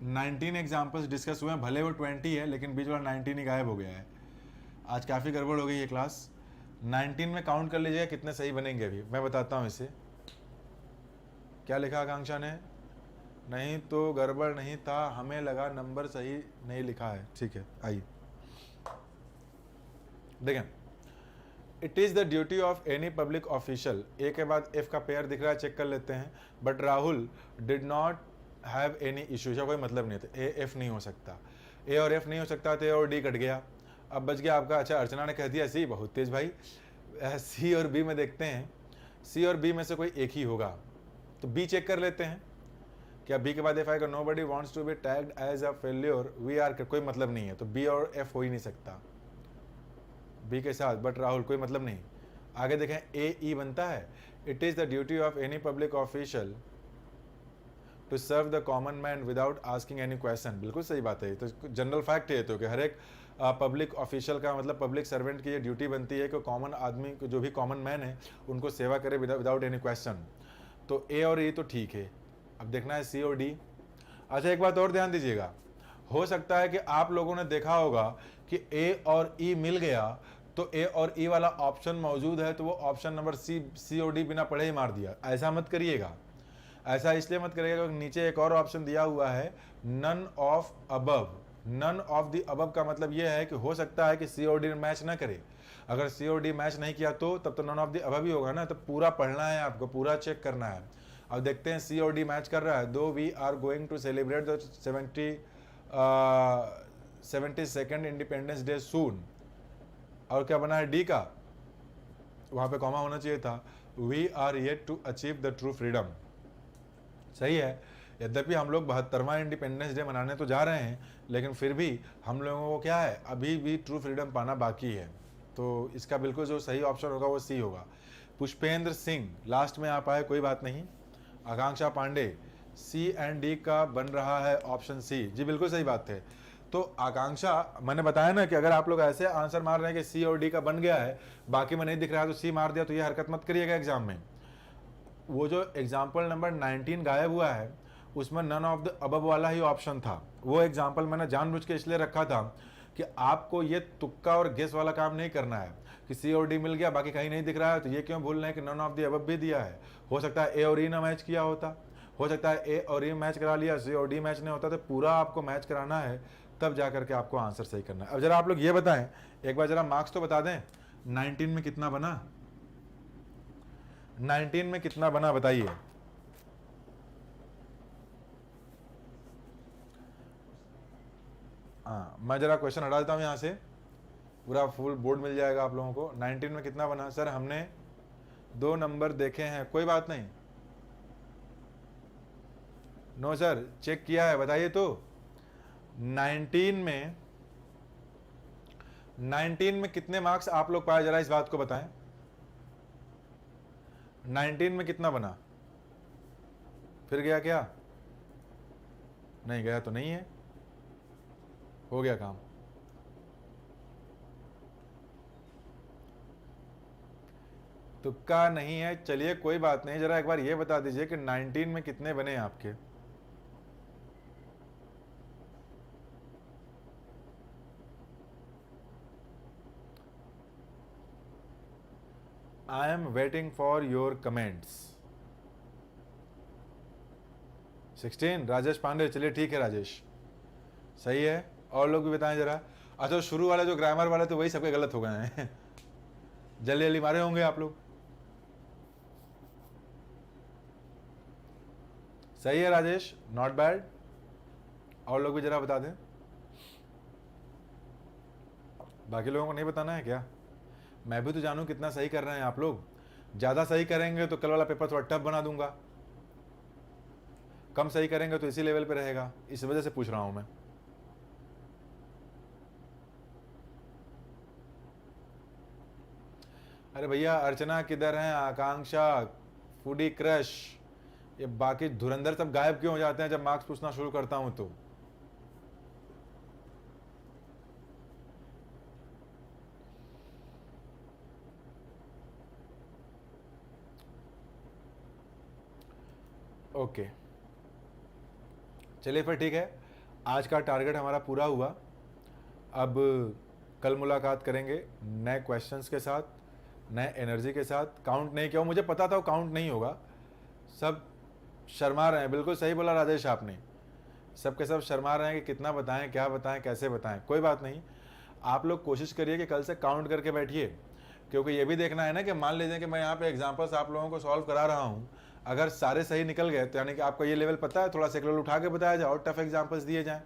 19 एग्जाम्पल्स डिस्कस हुए हैं, भले वो 20 है लेकिन बीच वाला 19 ही गायब हो गया है। आज काफ़ी गड़बड़ हो गई ये क्लास। 19 में काउंट कर लीजिएगा कितने सही बनेंगे। अभी मैं बताता हूँ इसे। क्या लिखा आकांक्षा ने, नहीं तो गड़बड़ नहीं था, हमें लगा नंबर सही नहीं लिखा है। ठीक है आइए देखें। It is the duty of any public official, A के बाद एफ का पेयर दिख रहा है, चेक कर लेते हैं। But Rahul did not have any issue, कोई मतलब नहीं था, ए एफ नहीं हो सकता, ए और एफ नहीं हो सकता, तो ए और डी कट गया। अब बच गया आपका, अच्छा अर्चना ने कह दिया सी, बहुत तेज भाई। सी और बी में देखते हैं, सी और बी में से कोई एक ही होगा, तो बी चेक कर लेते हैं। क्या बी के बाद एफ आएगा। Nobody wants to be tagged as a failure we are, कोई मतलब नहीं है, तो बी और एफ हो ही नहीं सकता बी के साथ। बट राहुल कोई मतलब नहीं। आगे देखें ए ई बनता है। It is the duty of any public official to serve the common man without asking any question, बिल्कुल सही बात है। तो जनरल फैक्ट है तो कि हर एक पब्लिक ऑफिशियल का मतलब पब्लिक सर्वेंट की ये ड्यूटी बनती है कि कॉमन आदमी जो भी कॉमन मैन है उनको सेवा करे विदाउट एनी क्वेश्चन। तो ए और ई तो ठीक है। अब देखना है सी और डी। अच्छा एक बात और ध्यान दीजिएगा, हो सकता है कि आप लोगों ने देखा होगा कि ए और ई मिल गया तो ए और ई वाला ऑप्शन मौजूद है तो वो ऑप्शन नंबर सी और डी बिना पढ़े ही मार दिया। ऐसा मत करिएगा। ऐसा इसलिए मत करिएगा क्योंकि नीचे एक और ऑप्शन दिया हुआ है none of above. None of the above का मतलब ये है कि हो सकता है कि सी और डी मैच ना करे। अगर सी और डी मैच नहीं किया तो तब तो नन ऑफ द अबव ही होगा ना। तो पूरा पढ़ना है आपको, पूरा चेक करना है। अब देखते हैं सी और डी मैच कर रहा है। Though we are going to celebrate the 72nd independence day soon. और क्या बना है डी का, वहां पे कॉमा होना चाहिए था। We are yet to achieve the true freedom. सही है। यद्यपि हम लोग 72वां इंडिपेंडेंस डे मनाने तो जा रहे हैं, लेकिन फिर भी हम लोगों को क्या है, अभी भी ट्रू फ्रीडम पाना बाकी है। तो इसका बिल्कुल जो सही ऑप्शन होगा वो सी होगा। पुष्पेंद्र सिंह लास्ट में आप आए, कोई बात नहीं। आकांक्षा पांडे, सी एंड डी का बन रहा है ऑप्शन सी। जी बिल्कुल सही बात है। तो आकांक्षा, मैंने बताया ना कि अगर आप लोग ऐसे आंसर मार रहे हैं कि सी और डी का बन गया है, बाकी में नहीं दिख रहा है तो सी मार दिया, तो ये हरकत मत करिएगा एग्जाम में। वो जो एग्जाम्पल नंबर 19 गायब हुआ है उसमें नन ऑफ द अबव वाला ही ऑप्शन था। वो एग्जाम्पल मैंने जानबूझ के इसलिए रखा था कि आपको ये तुक्का और गेस वाला काम नहीं करना है कि सी और डी मिल गया बाकी कहीं नहीं दिख रहा है तो ये क्यों भूल रहे हैं कि नन ऑफ द अबव भी दिया है। हो सकता है ए और ई ना मैच किया होता, हो सकता है ए और ई मैच करा लिया, सी और डी मैच नहीं होता। तो पूरा आपको मैच कराना है, तब जा करके आपको आंसर सही करना है। अब जरा आप लोग ये बताएं, एक बार जरा मार्क्स तो बता दें, 19 में कितना बना, 19 में कितना बना बताइए। हाँ, मैं जरा क्वेश्चन हटा देता हूँ यहाँ से, पूरा फुल बोर्ड मिल जाएगा आप लोगों को। 19 में कितना बना सर, हमने 2 नंबर देखे हैं, कोई बात नहीं। नो सर, चेक किया है, बताइए तो। 19 में कितने मार्क्स आप लोग पाए, जरा इस बात को बताएं। 19 में कितना बना, फिर गया क्या, नहीं गया तो नहीं है, हो गया काम। तुक्का नहीं है, चलिए कोई बात नहीं। जरा एक बार ये बता दीजिए कि 19 में कितने बने आपके। I am waiting for your comments. 16 Rajesh Pandey, चलिए ठीक है राजेश, सही है। और लोग भी बताएं जरा। अच्छा, शुरू वाले जो ग्रामर वाले तो वही सबके गलत हो गए हैं जल्दी जल्दी मारे होंगे आप लोग। सही है राजेश, नॉट बैड। और लोग भी जरा बता दें, बाकी लोगों को नहीं बताना है क्या, मैं भी तो जानूं कितना सही कर रहे हैं आप लोग। ज़्यादा सही करेंगे तो कल वाला पेपर थोड़ा टफ बना दूंगा, कम सही करेंगे तो इसी लेवल पे रहेगा, इस वजह से पूछ रहा हूं मैं। अरे भैया, अर्चना किधर है, आकांक्षा, फूडी क्रश, ये बाकी धुरंधर सब गायब क्यों हो जाते हैं जब मार्क्स पूछना शुरू करता हूं तो। ओके, चलिए फिर ठीक है, आज का टारगेट हमारा पूरा हुआ। अब कल मुलाकात करेंगे नए क्वेश्चंस के साथ, नए एनर्जी के साथ। काउंट नहीं किया, मुझे पता था वो काउंट नहीं होगा, सब शर्मा रहे हैं। बिल्कुल सही बोला राजेश आपने, सबके सब शर्मा रहे हैं कि कितना बताएं, क्या बताएं, कैसे बताएं। कोई बात नहीं, आप लोग कोशिश करिए कि कल से काउंट करके बैठिए, क्योंकि ये भी देखना है ना कि मान लीजिए कि मैं यहाँ पे एग्जांपल्स आप लोगों को सॉल्व करा रहा हूँ, अगर सारे सही निकल गए तो यानी कि आपका ये लेवल पता है, थोड़ा सा एक लेवल उठा के बताया जाए और टफ एग्जाम्पल्स दिए जाएँ।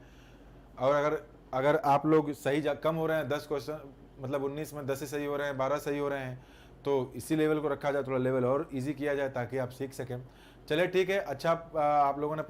और अगर आप लोग सही कम हो रहे हैं, 10 क्वेश्चन मतलब 19 में 10 ही सही हो रहे हैं, 12 सही हो रहे हैं, तो इसी लेवल को रखा जाए, थोड़ा लेवल और इजी किया जाए ताकि आप सीख सकें। चलिए ठीक है, अच्छा आप लोगों ने